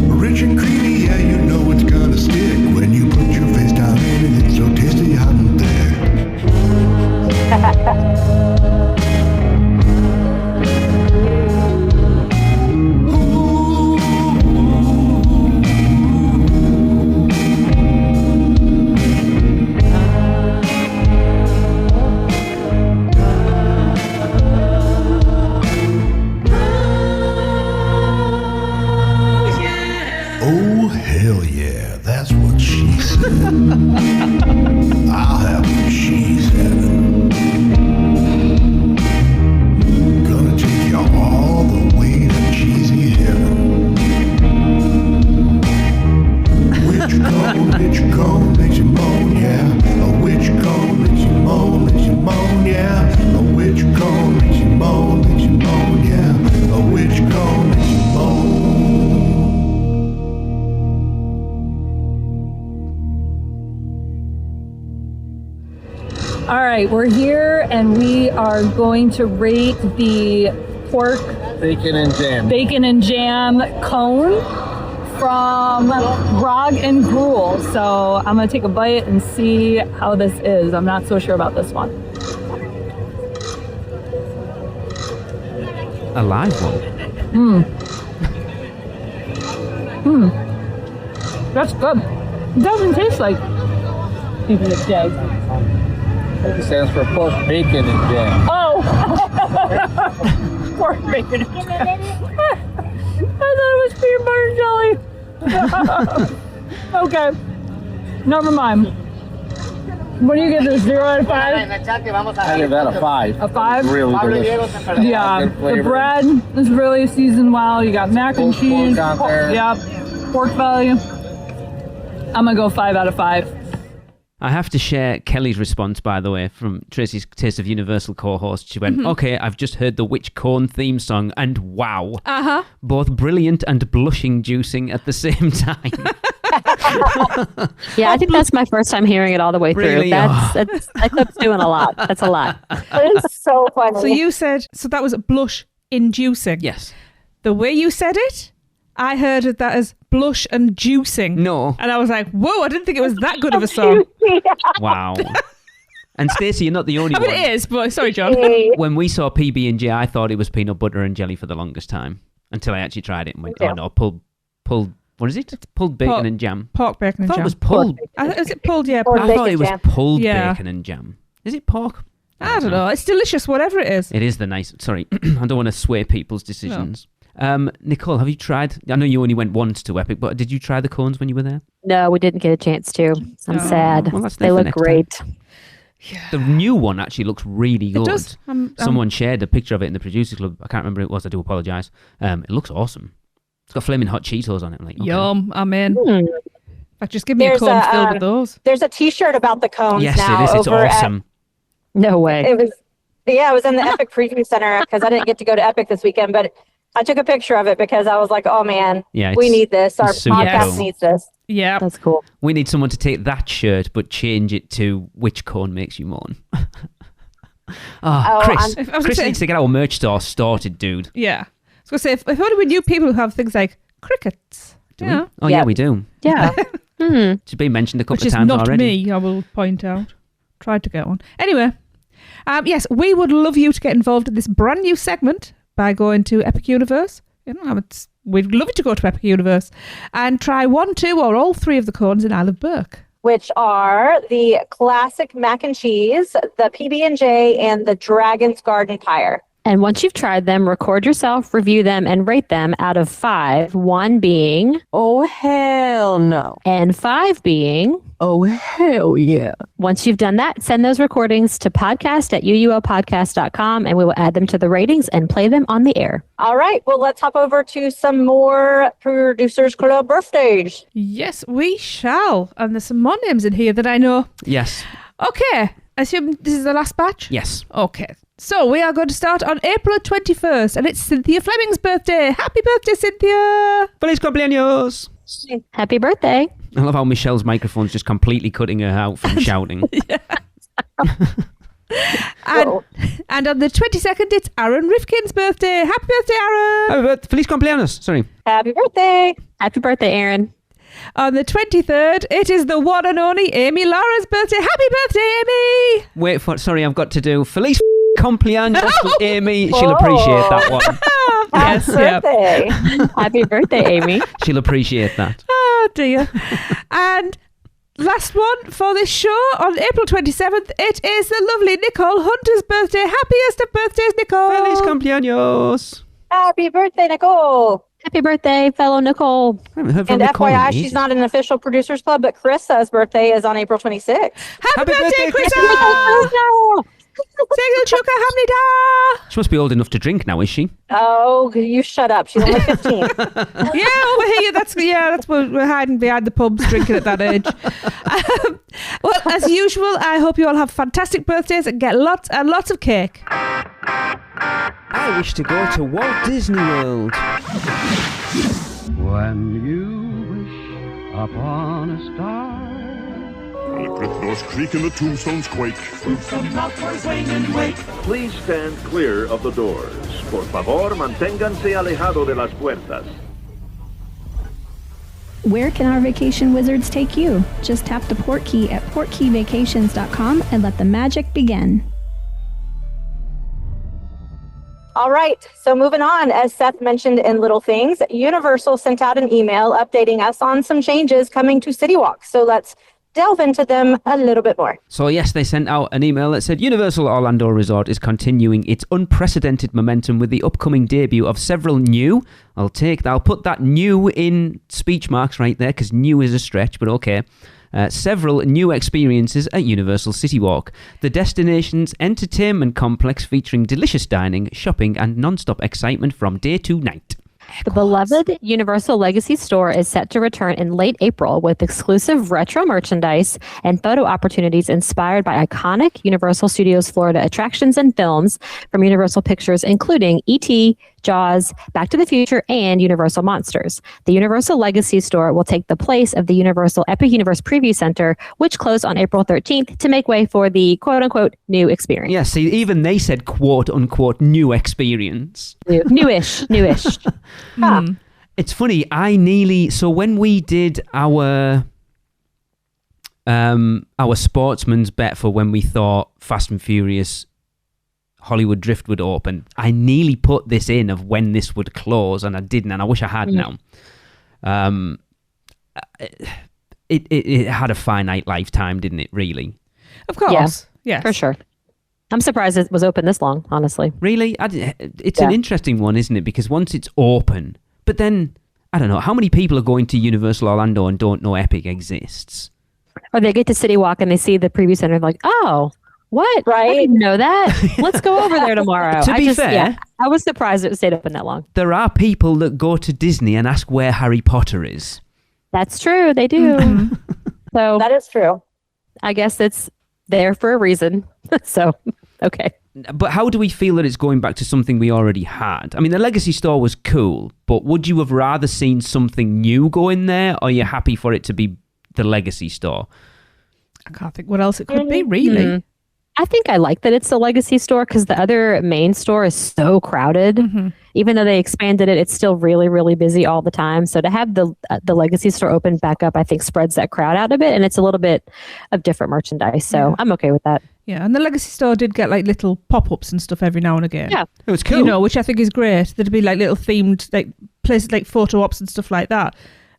Rich and creamy, yeah, you know it's gonna stick when you put your face down in it. It's so tasty, hot and oh, hell yeah, that's what she said. I'll have what she's having. Gonna take you all the way to cheesy heaven. Which cone makes you moan, yeah? A which cone makes you moan, yeah? A which cone makes you moan, yeah? A which cone makes you moan. All right, we're here and we are going to rate the pork bacon and jam cone from Grog and Gruel. So I'm gonna take a bite and see how this is. I'm not so sure about this one. A live one. That's good. It doesn't taste like bacon and jam. It stands for pork, bacon, and jam. Oh! Pork, bacon, and jam. I thought it was peanut butter jelly. Okay. Never mind. What do you give this? 0 out of 5? I give that a 5. A 5? Really delicious. Yeah. The bread is really seasoned well. You got mac and cheese. Pork on there. Yep. Pork belly. I'm going to go 5 out of 5. I have to share Kelly's response, by the way, from Tracy's Taste of Universal co-host. She went, okay, I've just heard the Witch Cone theme song, and wow. Both brilliant and blushing-juicing at the same time. Yeah, I think that's my first time hearing it all the way through. Really? That clip's doing a lot. That's a lot. It's so funny. So you said, so that was blush inducing. Yes. The way you said it, I heard that as blush and juicing. No. And I was like, whoa, I didn't think it was that good of a song. Wow. And Stacey, you're not the only I mean, one. it is, but sorry, John. When we saw PB&J, I thought it was peanut butter and jelly for the longest time until I actually tried it and went, oh no, pulled. What is it? It's pulled bacon and jam. Pork, bacon, I and thought jam. it was pulled. Is it pulled? Yeah. Pork. I thought it was Jam. pulled Yeah. bacon and jam. Is it pork? I don't know. It's delicious, whatever it is. It is the nice. Sorry, I don't want to sway people's decisions. Nicole, have you tried? I know you only went once to Epic, but did you try the cones when you were there? No, we didn't get a chance to. I'm sad. Well, that's They there for look next great. The new one actually looks really good. It does. Someone shared a picture of it in the Producers Club. I can't remember who it was. I do apologise. It looks awesome. It's got flaming hot Cheetos on it. I'm like, okay. Yum. I'm in. In fact, just give me a There's cone a, filled with those. There's a T-shirt about the cones Yes, now it is. It's over awesome. No way. It was in the Epic Preview Center because I didn't get to go to Epic this weekend, but I took a picture of it because I was like, oh man, Yeah, we need this. Our it's super podcast cool. needs this. Yeah. That's cool. We need someone to take that shirt but change it to which cone makes you moan. Chris. I was gonna Chris say- needs to get our merch store started, dude. Yeah. I was going to say, if only we knew people who have things like crickets. Do Yeah. we? Oh, yeah, Yeah. we do. Yeah. It's been mentioned a couple Which of is times not already. me, I will point out. Tried to get one. Anyway, yes, we would love you to get involved in this brand new segment by going to Epic Universe. We'd love you to go to Epic Universe and try 1, 2, or all 3 of the cones in Isle of Burke. Which are the classic mac and cheese, the PB&J, and the Dragon's Garden Pyre. And once you've tried them, record yourself, review them, and rate them out of 5. 1 being, Oh, hell no. and 5 being. Oh, hell yeah. Once you've done that, send those recordings to podcast@uuopodcast.com and we will add them to the ratings and play them on the air. All right, well, let's hop over to some more Producers Club birthdays. Yes, we shall. And there's some more names in here that I know. Yes. Okay, I assume this is the last batch? Yes. Okay. So we are going to start on April 21st, and it's Cynthia Fleming's birthday. Happy birthday, Cynthia! Feliz cumpleaños! Happy birthday. I love how Michelle's microphone's just completely cutting her out from shouting. And on the 22nd, it's Aaron Rifkin's birthday. Happy birthday, Aaron! Feliz cumpleaños! Sorry. Happy birthday. Happy birthday, Aaron. On the 23rd, it is the one and only Amy Laura's birthday. Happy birthday, Amy! Wait for sorry, I've got to do Feliz cumpleaños to Amy. She'll appreciate that one. Yes, Happy yeah. birthday. Happy birthday, Amy. She'll appreciate that. Oh, dear. And last one for this show, on April 27th, it is the lovely Nicole Hunter's birthday. Happiest of birthdays, Nicole! Feliz cumpleaños! Happy birthday, Nicole. Happy birthday, fellow Nicole. I haven't heard from And Nicole in FYI, ages. she's not an official Producers Club, but Chris's birthday is on April 26th. Happy birthday, Krista! Oh, Segel Chuka Hamnida! She must be old enough to drink now, is she? Oh, you shut up. She's only 15. Yeah, over here. That's what we're hiding behind the pubs, drinking at that age. Well, as usual, I hope you all have fantastic birthdays and get lots and lots of cake. I wish to go to Walt Disney World. When you wish upon a star. The cliff doors creak and the tombstones quake. Please stand clear of the doors. Por favor, manténganse alejado de las puertas. Where can our vacation wizards take you? Just tap the port key at portkeyvacations.com and let the magic begin. All right, so moving on, as Seth mentioned in Little Things, Universal sent out an email updating us on some changes coming to CityWalk. So let's delve into them a little bit more. So yes, they sent out an email that said Universal Orlando Resort is continuing its unprecedented momentum with the upcoming debut of several new, I'll put that new in speech marks right there because new is a stretch, but okay. Several new experiences at Universal CityWalk. The destination's entertainment complex featuring delicious dining, shopping, and non-stop excitement from day to night. The beloved Universal Legacy store is set to return in late April with exclusive retro merchandise and photo opportunities inspired by iconic Universal Studios Florida attractions and films from Universal Pictures, including E.T., Jaws, Back to the Future, and Universal Monsters. The Universal Legacy Store will take the place of the Universal Epic Universe Preview Center, which closed on April 13th to make way for the quote-unquote new experience. Yeah, see, even they said quote-unquote new experience. Newish. It's funny, so when we did our sportsman's bet for when we thought Fast and Furious Hollywood Drift would open, I nearly put this in of when this would close, and I didn't, and I wish I had now. It had a finite lifetime, didn't it, really? Of course. Yeah, for sure. I'm surprised it was open this long, honestly. Really? It's an interesting one, isn't it? Because once it's open, but then, I don't know, how many people are going to Universal Orlando and don't know Epic exists? Or they get to CityWalk and they see the preview center and they're like, oh, what? Right. I didn't know that. Let's go over there tomorrow. To be fair, I was surprised it stayed open that long. There are people that go to Disney and ask where Harry Potter is. That's true. They do. So that is true. I guess it's there for a reason. So, okay. But how do we feel that it's going back to something we already had? I mean, the Legacy Store was cool, but would you have rather seen something new go in there, or are you happy for it to be the Legacy Store? I can't think what else it could be, really. I think I like that it's the Legacy Store because the other main store is so crowded. Even though they expanded it, it's still really, really busy all the time. So to have the Legacy Store open back up, I think spreads that crowd out a bit, and it's a little bit of different merchandise. So I'm okay with that. Yeah, and the Legacy Store did get like little pop-ups and stuff every now and again. Yeah, it was cool. Which I think is great. There'd be like little themed like places like photo ops and stuff like that.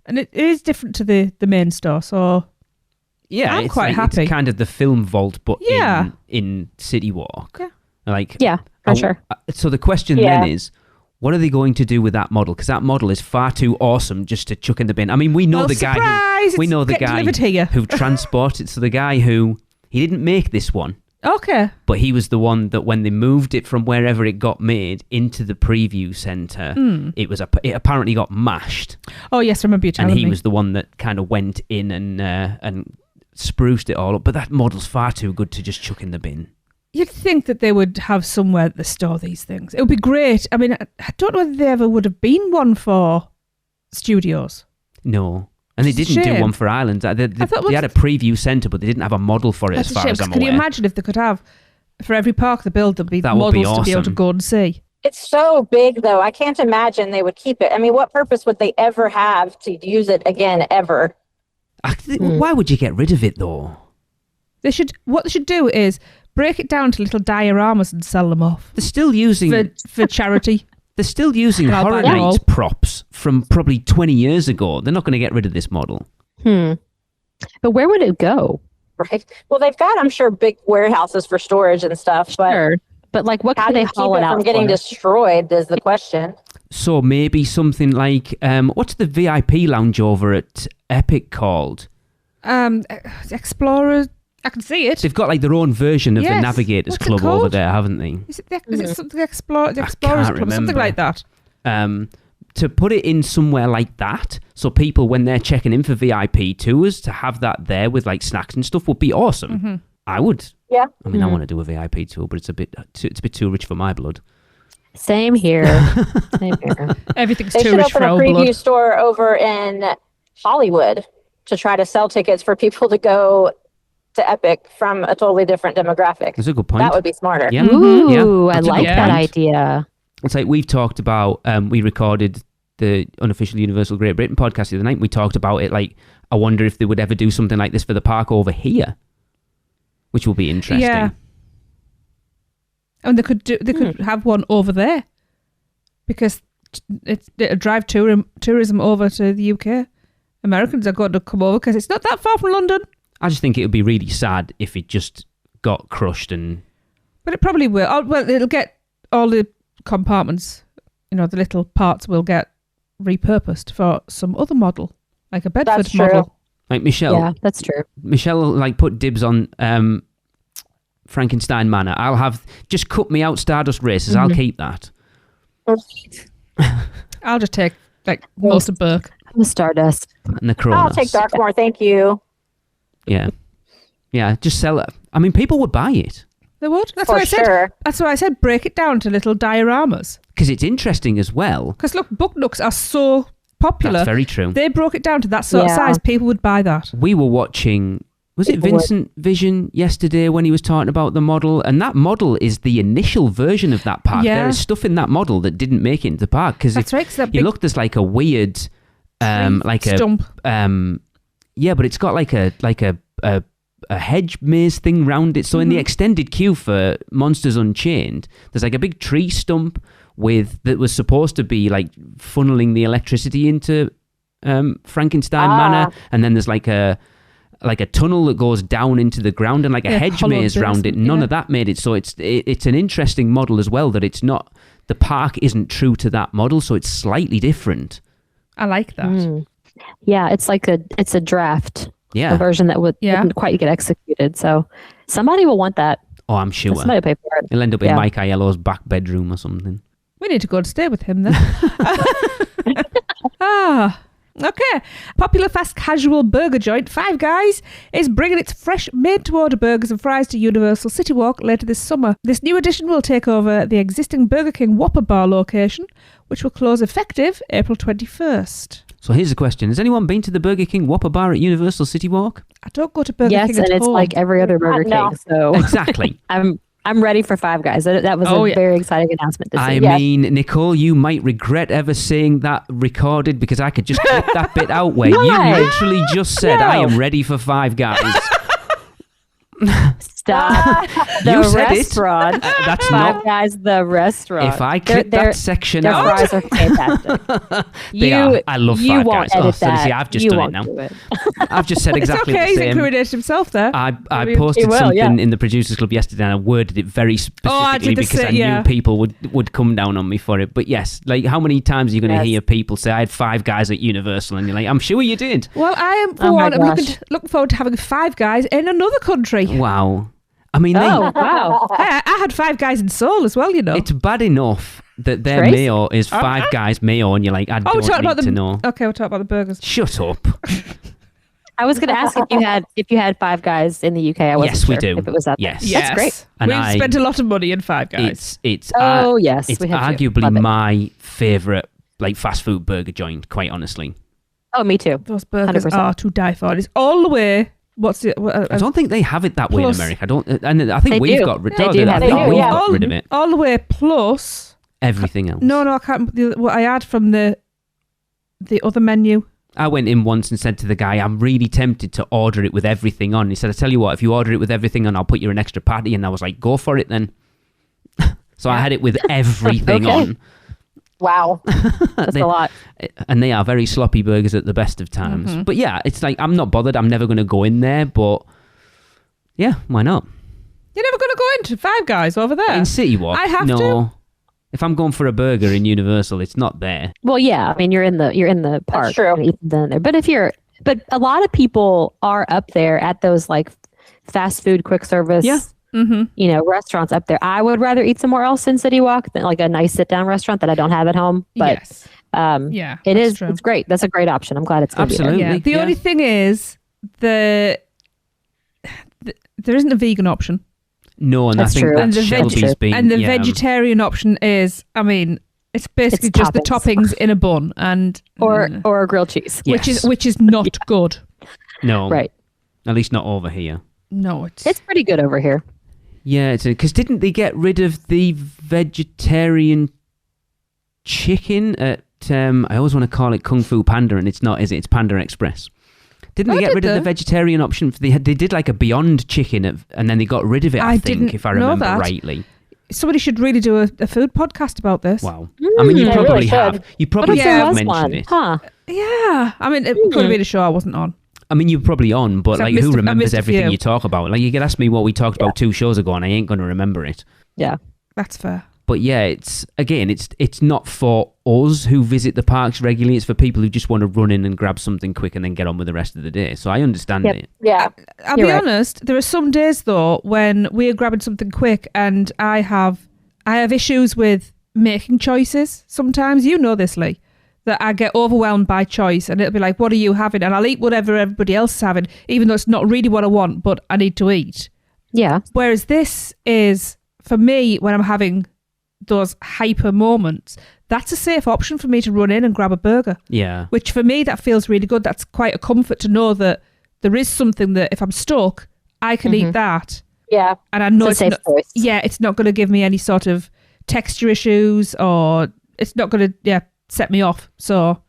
And it is different to the main store, so yeah, I'm it's quite happy. It's kind of the film vault, but in CityWalk. Yeah, for sure. So the question then is, what are they going to do with that model? Because that model is far too awesome just to chuck in the bin. I mean, we know the guy who transported. So the guy who he didn't make this one. Okay. But he was the one that when they moved it from wherever it got made into the preview center, it apparently got mashed. Oh yes, I remember you telling me. And he was the one that kind of went in and spruced it all up. But that model's far too good to just chuck in the bin. You'd think that they would have somewhere to store these things. It would be great. I mean, I don't know whether there ever would have been one for studios. No. And they didn't do one for Ireland. They had a preview centre, but they didn't have a model for it, as far as I'm aware. Can you imagine if they could have, for every park they build, there'd be models to be able to go and see? It's so big, though. I can't imagine they would keep it. I mean, what purpose would they ever have to use it again, ever? Why would you get rid of it, though? What they should do is break it down to little dioramas and sell them off. They're still using... For charity. They're still using Horror Nights props from probably 20 years ago. They're not going to get rid of this model. But where would it go? Right. Well, they've got, I'm sure, big warehouses for storage and stuff. But, but like, what can they haul it out from getting destroyed is the question. So maybe something like, what's the VIP lounge over at Epic called? Explorer... I can see it. They've got like their own version of the Navigators Club over there, haven't they? Is it something Explorers Club? Something like that. To put it in somewhere like that, so people, when they're checking in for VIP tours, to have that there with like snacks and stuff would be awesome. I would. Yeah. I mean, I want to do a VIP tour, but it's a bit too rich for my blood. Same here. Everything's too rich for our blood. They should open a preview store over in Hollywood to try to sell tickets for people to go to Epic from a totally different demographic. That's a good point. That would be smarter. Yeah. Ooh, I like that idea. It's like we've talked about, we recorded the unofficial Universal Great Britain podcast the other night. We talked about it, like, I wonder if they would ever do something like this for the park over here, which will be interesting. Yeah. And they could have one over there because it'll drive tourism over to the UK. Americans are going to come over because it's not that far from London. I just think it would be really sad if it just got crushed and... But it probably will. Oh, well, it'll get all the compartments, the little parts will get repurposed for some other model, like a Bedford model. Like Michelle. Yeah, that's true. Michelle like put dibs on Frankenstein Manor. Just cut me out Stardust Races. I'll keep that. I'll just take like most of Burke. The Stardust. And the Kronos. I'll take Darkmoor, thank you. Yeah. Yeah, just sell it. I mean, people would buy it. They would. That's For why I said. sure. That's why I said break it down to little dioramas. Because it's interesting as well. Because look, book nooks are so popular. That's very true. They broke it down to that sort of Yeah. size. People would buy that. We were watching, was it People would. Vincent Vision yesterday when he was talking about the model? And that model is the initial version of that park. Yeah. There is stuff in that model that didn't make it into the park. Because That's right. 'Cause that you big look, there's like a weird, like a stump. yeah, but it's got like a hedge maze thing round it. So in the extended queue for Monsters Unchained, there's like a big tree stump that was supposed to be like funneling the electricity into Frankenstein Manor, and then there's like a tunnel that goes down into the ground and like a hedge hollowed maze round it. basement, None yeah. of that made it. So it's an interesting model as well, that it's not, the park isn't true to that model, so it's slightly different. I like that. Yeah, it's like it's a draft. Yeah. A version that wouldn't quite get executed. So somebody will want that. Oh, I'm sure. Somebody will pay for it. It'll end up in Yeah. Mike Aiello's back bedroom or something. We need to go and stay with him then. Okay. Popular fast casual burger joint Five Guys is bringing its fresh made-to-order burgers and fries to Universal CityWalk later this summer. This new addition will take over the existing Burger King Whopper Bar location, which will close effective April 21st. So here's a question. Has anyone been to the Burger King Whopper Bar at Universal CityWalk? I don't go to Burger Yes, King and at it's home. like every other Burger No. King. So Exactly. I'm ready for Five Guys. That was a very exciting announcement to see. I mean, Nicole, you might regret ever seeing that recorded, because I could just clip that bit out where you Why? literally just said, No. I am ready for Five Guys. Stop. You The said it. restaurant. That's Five not... Guys, the restaurant. If I clip that section their out... fries are fantastic. They are. I love you Five won't Guys. edit So, that. see, I've just You done it won't now. do it. I've just said exactly it's okay, the he's same. incriminated himself there. I mean, posted he will, something yeah. in the Producers Club yesterday, and I worded it very specifically did the because I same, yeah. knew people would come down on me for it. But yes, like, how many times are you going to Yes. hear people say, I had Five Guys at Universal, and you're like, I'm sure you did. Well, I am, for Oh my one, I'm gosh. looking forward to having Five Guys in another country. Wow. I mean, Oh, wow. I had Five Guys in Seoul as well, you know. it's bad enough that their Tracy? mayo is Five Guys mayo, and you're like, I we're don't talking need about to know. Okay, we'll talk about the burgers. Shut up. I was going to ask if you had Five Guys in the UK. I wasn't Yes, we sure do. if it was out Yes. there. That's great. And We've I- spent a lot of money in Five Guys. It's Oh, yes, it's we have to. arguably Love it. my favourite like fast food burger joint, quite honestly. Oh, me too. Those burgers 100%. are to die for. It's all the way. What's it? I don't think they have it that way in Plus- America. I don't, and I think They we've do. got rid. They oh, do I have think it. we've Yeah. got rid of it. all the way plus. Everything else. No, I can't. What I had from the other menu. I went in once and said to the guy, I'm really tempted to order it with everything on. He said, I tell you what, if you order it with everything on, I'll put you an extra patty. And I was like, go for it then. So I had it with everything Okay. on. Wow. That's a lot. And they are very sloppy burgers at the best of times. Mm-hmm. But yeah, it's like, I'm not bothered. I'm never going to go in there. But yeah, why not? You're never going to go into Five Guys over there. In CityWalk? I have no. to. If I'm going for a burger in Universal, it's not there. Well, yeah. I mean, you're in the park. true. and eat them there. But a lot of people are up there at those like fast food, quick service. Yeah. Mm-hmm. Restaurants up there. I would rather eat somewhere else in CityWalk than like a nice sit down restaurant that I don't have at home. But Yes. yeah, that's is. true. It's great. That's a great option. I'm glad it's going to be there. Absolutely. Yeah. The Yeah. only thing is there isn't a vegan option. No, and That's I think true. that's And the Shelby's veg- been... And the yeah, vegetarian option is, I mean, it's basically It's just the toppings. toppings in a bun, and Or grilled cheese. Yes. which is not good. No. Right. At least not over here. No, It's pretty good over here. Yeah, because didn't they get rid of the vegetarian chicken at... I always want to call it Kung Fu Panda, and it's not, is it? It's Panda Express. Didn't they Oh, get did rid of they? the vegetarian option? They did like a Beyond Chicken, and then they got rid of it, I think, didn't if I know remember that. rightly. Somebody should really do a food podcast about this. Wow. I mean, you they probably really have. should. You What probably if Yeah. there have was mentioned one? it. Huh. Yeah, I mean, it could have been a show I wasn't on. I mean, you're probably on, but So I like, missed who a- I remembers missed a everything few. you talk about? Like, you could ask me what we talked about 2 shows ago, and I ain't going to remember it. Yeah. That's fair. But yeah, it's not for us who visit the parks regularly. It's for people who just want to run in and grab something quick and then get on with the rest of the day. So I understand Yep. it. Yeah. I'll You're be right. honest, there are some days though when we're grabbing something quick and I have issues with making choices. Sometimes, you know this, Lee, that I get overwhelmed by choice and it'll be like, what are you having? And I'll eat whatever everybody else is having, even though it's not really what I want, but I need to eat. Yeah. Whereas this is, for me, when I'm having those hyper moments, that's a safe option for me to run in and grab a burger. Yeah. Which for me, that feels really good. That's quite a comfort to know that there is something that if I'm stuck, I can eat that. Yeah. And I know It's a safe choice. Yeah, it's not going to give me any sort of texture issues, or it's not going to set me off. So,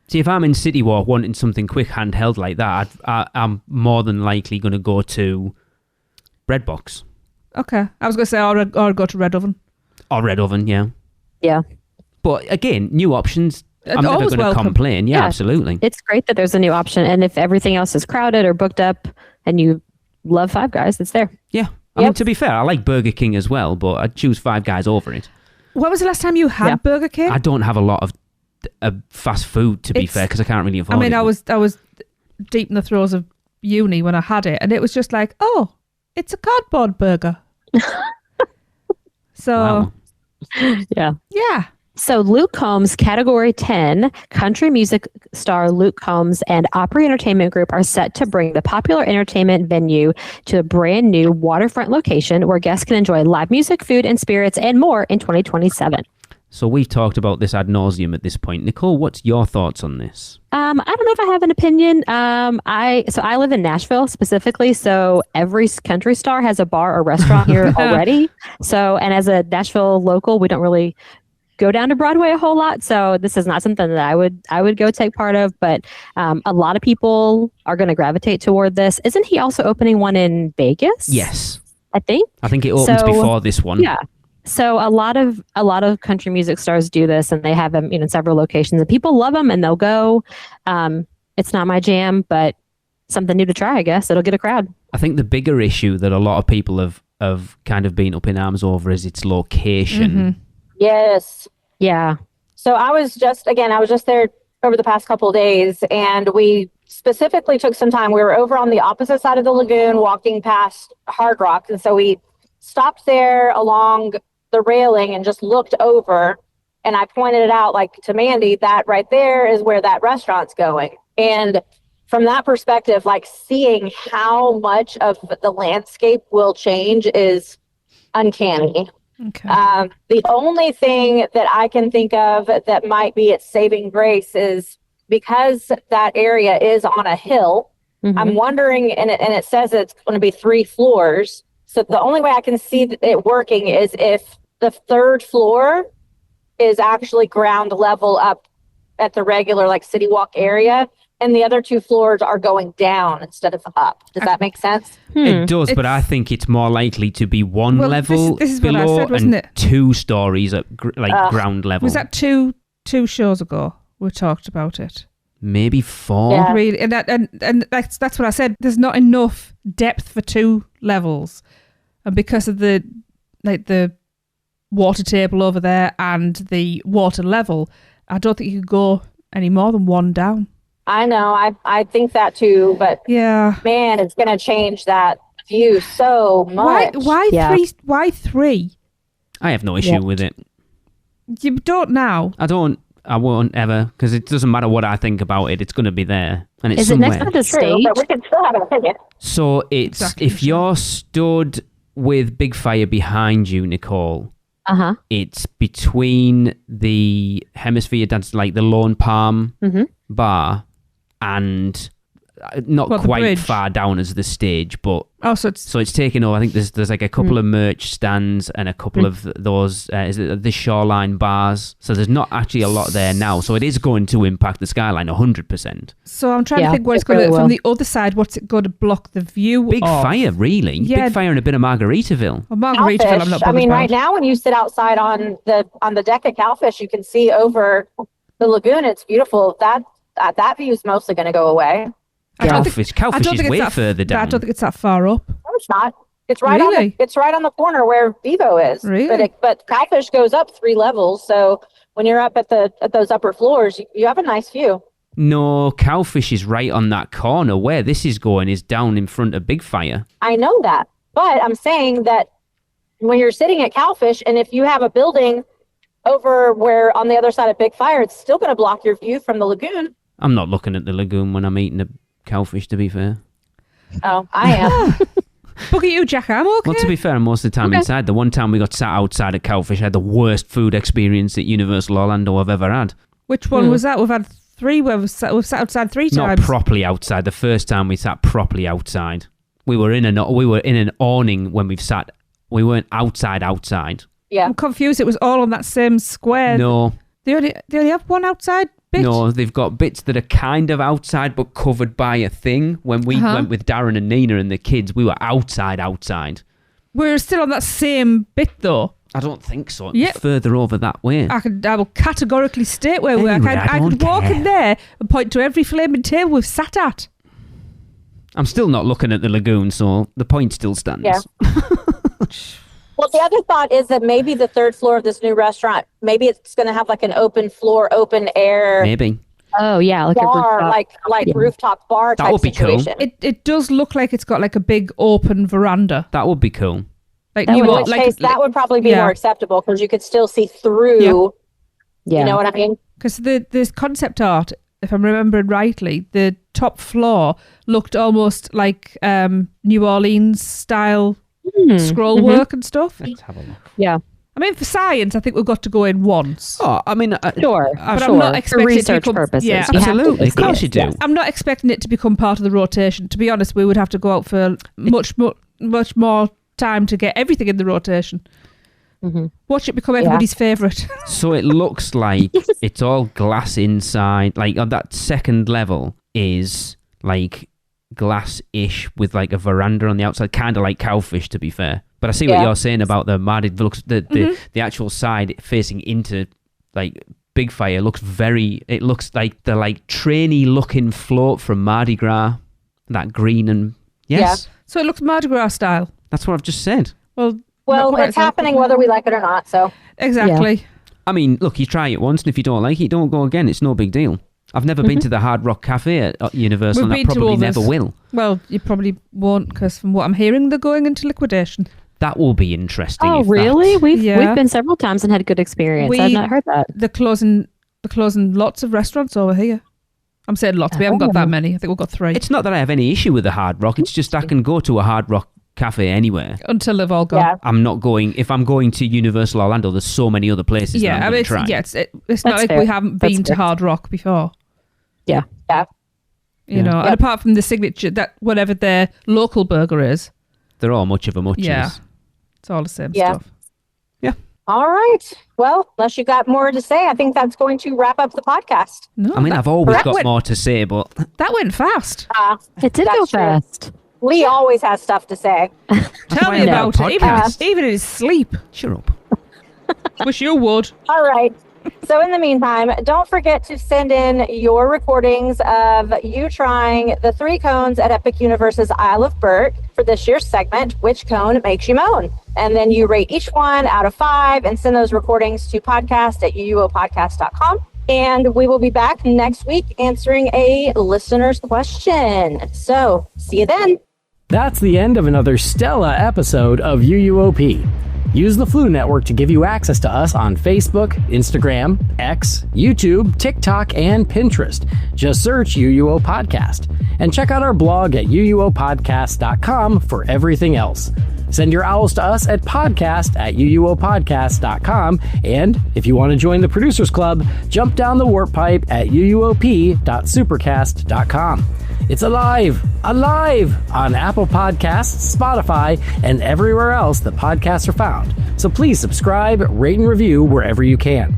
see, if I'm in CityWalk wanting something quick handheld like that, I'm more than likely going to go to Breadbox. okay. I was going to say, or go to Red Oven. Or Red Oven, yeah. Yeah. But again, new options. I'm never Always going to welcome. complain. Yeah, Yeah. absolutely. It's great that there's a new option. And if everything else is crowded or booked up and you love Five Guys, it's there. Yeah. I mean, to be fair, I like Burger King as well, but I'd choose Five Guys over it. When was the last time you had Burger King? I don't have a lot of fast food, to be fair, because I can't really afford it. I was deep in the throes of uni when I had it, and it was just like, oh, it's a cardboard burger. So, Yeah. yeah. So Luke Combs, Category 10, country music star Luke Combs and Opry Entertainment Group are set to bring the popular entertainment venue to a brand new waterfront location where guests can enjoy live music, food, and spirits, and more in 2027. So we've talked about this ad nauseum at this point. Nicole, what's your thoughts on this? I don't know if I have an opinion. I live in Nashville specifically, so every country star has a bar or restaurant here already. So, and as a Nashville local, we don't really go down to Broadway a whole lot, so this is not something that I would go take part of. But a lot of people are going to gravitate toward this. Isn't he also opening one in Vegas? Yes, I think it opens before this one. Yeah. So a lot of country music stars do this, and they have them in several locations, and people love them, and they'll go. It's not my jam, but something new to try. I guess it'll get a crowd. I think the bigger issue that a lot of people have kind of been up in arms over is its location. Mm-hmm. Yes. Yeah. So I was just there over the past couple of days, and we specifically took some time. We were over on the opposite side of the lagoon walking past Hard Rock. And so we stopped there along the railing and just looked over. And I pointed it out to Mandy, that right there is where that restaurant's going. And from that perspective, seeing how much of the landscape will change is uncanny. Okay. The only thing that I can think of that might be its saving grace is because that area is on a hill. Mm-hmm. I'm wondering, and it says it's going to be 3 floors. So the only way I can see it working is if the 3rd floor is actually ground level up at the regular CityWalk area, and the other 2 floors are going down instead of up. Does that make sense? It does, but I think it's more likely to be one level this is below what I said, wasn't and it? 2 stories at ground level. Was that two shows ago we talked about it? Maybe 4. Yeah. Really, and that's what I said. There's not enough depth for 2 levels, and because of the water table over there and the water level, I don't think you could go any more than 1 down. I know. I think that too, but yeah, man, it's going to change that view so much. Why 3? Why 3? I have no issue with it. You don't now. I won't ever, because it doesn't matter what I think about it. It's going to be there, and it's Is somewhere. it next to the True, stage? but we can still have an opinion. So it's Exactly, if you're stood with Big Fire behind you, Nicole. Uh-huh. It's between the hemisphere, that's the Lone Palm bar, and not the quite bridge. far down as the stage, but So it's taken over. I think there's a couple of merch stands and a couple of those is it the shoreline bars. So there's not actually a lot there now. So it is going to impact the skyline 100%. So I'm trying to think what it's going to from the other side. What's it going to block the view? Big of? Fire, really? Yeah. Big Fire and a bit of Margaritaville. Well, Margaritaville, I'm not bothered about. Right now when you sit outside on the deck of Cowfish, you can see over the lagoon. It's beautiful. That view is mostly going to go away. Cowfish is way further down. I don't think it's that far up. No, it's not. It's right on the corner where Vivo is. Really? But Cowfish goes up 3 levels. So when you're up at those upper floors, you have a nice view. No, Cowfish is right on that corner. Where this is going is down in front of Big Fire. I know that, but I'm saying that when you're sitting at Cowfish, and if you have a building over where on the other side of Big Fire, it's still going to block your view from the lagoon. I'm not looking at the lagoon when I'm eating a Cowfish, to be fair. Oh, I am. Look at you, Jack. I'm okay. Well, to be fair, most of the time inside. The one time we got sat outside at Cowfish, I had the worst food experience at Universal Orlando I've ever had. Which one was that? We've had 3 where we've sat outside 3 times. Not properly outside. The first time we sat properly outside. We were in an awning when we've sat. We weren't outside. Yeah. I'm confused. It was all on that same square. No. They only have one outside bit? No, they've got bits that are kind of outside but covered by a thing. When we went with Darren and Nina and the kids, we were outside. We're still on that same bit, though. I don't think so. Yep. Further over that way. I will categorically state where we are. Anyway, I could walk in there and point to every flaming table we've sat at. I'm still not looking at the lagoon, so the point still stands. Yeah. Well, the other thought is that maybe the 3rd floor of this new restaurant, maybe it's going to have like an open floor, open air. Maybe. Oh, yeah. Like bar, a rooftop. rooftop bar type That would be situation. cool. It does look like it's got like a big open veranda. That would be cool. Like In which case, that would probably be more acceptable because you could still see through. Yeah. You know what I mean? Because the concept art, if I'm remembering rightly, the top floor looked almost like New Orleans style scroll work and stuff. Let's have a look. Yeah. I mean, for science, I think we've got to go in once. Oh, I mean, Sure. But I'm not expecting for it to research become, purposes. Yeah, You have to absolutely. Of see course it. you do. Yeah. I'm not expecting it to become part of the rotation. To be honest, we would have to go out for much more time to get everything in the rotation. Watch it become everybody's favourite. So it looks like it's all glass inside. Like on that second level is like glass-ish with like a veranda on the outside, kind of like Cowfish, to be fair. But I see what you're saying about the Mardi. The actual side facing into like Big Fire looks it looks like the like trainy looking float from Mardi Gras, that green and So it looks Mardi Gras style. That's what I've just said. Well, it's happening whether we like it or not. So exactly. Yeah. I mean, look, you try it once, and if you don't like it, don't go again. It's no big deal. I've never been to the Hard Rock Cafe at Universal, and I probably never will. Well, you probably won't, because from what I'm hearing, they're going into liquidation. That will be interesting. Oh, really? We've been several times and had a good experience. I've not heard that. They're closing lots of restaurants over here. I'm saying lots. We haven't got that many. I think we've got 3. It's not that I have any issue with the Hard Rock. It's just I can go to a Hard Rock Cafe anywhere. Until they've all gone. Yeah. I'm not going. If I'm going to Universal Orlando, there's so many other places that I'm going to try. It's not like we haven't been to Hard Rock before. Yeah. Yeah. You know, and apart from the signature, that whatever their local burger is. They're all much of a muchness. Yeah. It's all the same stuff. Yeah. All right. Well, unless you got more to say, I think that's going to wrap up the podcast. No, I mean, I've always got more to say, but that went fast. It did go fast. Lee always has stuff to say. Tell me about it. Even in his sleep. Shut up. Wish you would. All right. So in the meantime, don't forget to send in your recordings of you trying the 3 cones at Epic Universe's Isle of Burt for this year's segment, Which Cone Makes You Moan? And then you rate each one out of 5 and send those recordings to podcast@uuopodcast.com. And we will be back next week answering a listener's question. So see you then. That's the end of another Stella episode of UUOP. Use the Flu Network to give you access to us on Facebook, Instagram, X, YouTube, TikTok, and Pinterest. Just search UUO Podcast. And check out our blog at uuopodcast.com for everything else. Send your owls to us at podcast@uuopodcast.com. And if you want to join the Producers Club, jump down the warp pipe at uuop.supercast.com. It's alive on Apple Podcasts, Spotify, and everywhere else that podcasts are found. So please subscribe, rate, and review wherever you can.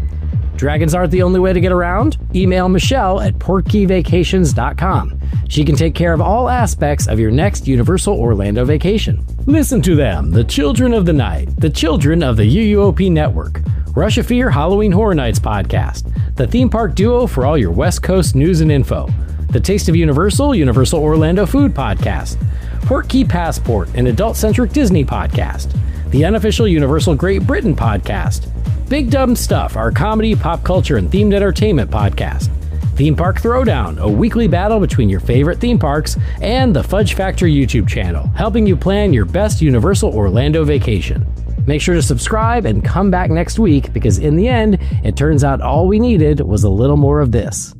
Dragons aren't the only way to get around. Email Michelle at portkeyvacations.com. She can take care of all aspects of your next Universal Orlando vacation. Listen to them, the children of the night, the children of the UUOP network. Rush of Fear Halloween Horror Nights podcast, the theme park duo for all your West Coast news and info. The Taste of Universal, Universal Orlando Food Podcast, Port Key Passport, an adult-centric Disney podcast, the unofficial Universal Great Britain podcast, Big Dumb Stuff, our comedy, pop culture, and themed entertainment podcast, Theme Park Throwdown, a weekly battle between your favorite theme parks, and the Fudge Factory YouTube channel, helping you plan your best Universal Orlando vacation. Make sure to subscribe and come back next week, because in the end, it turns out all we needed was a little more of this.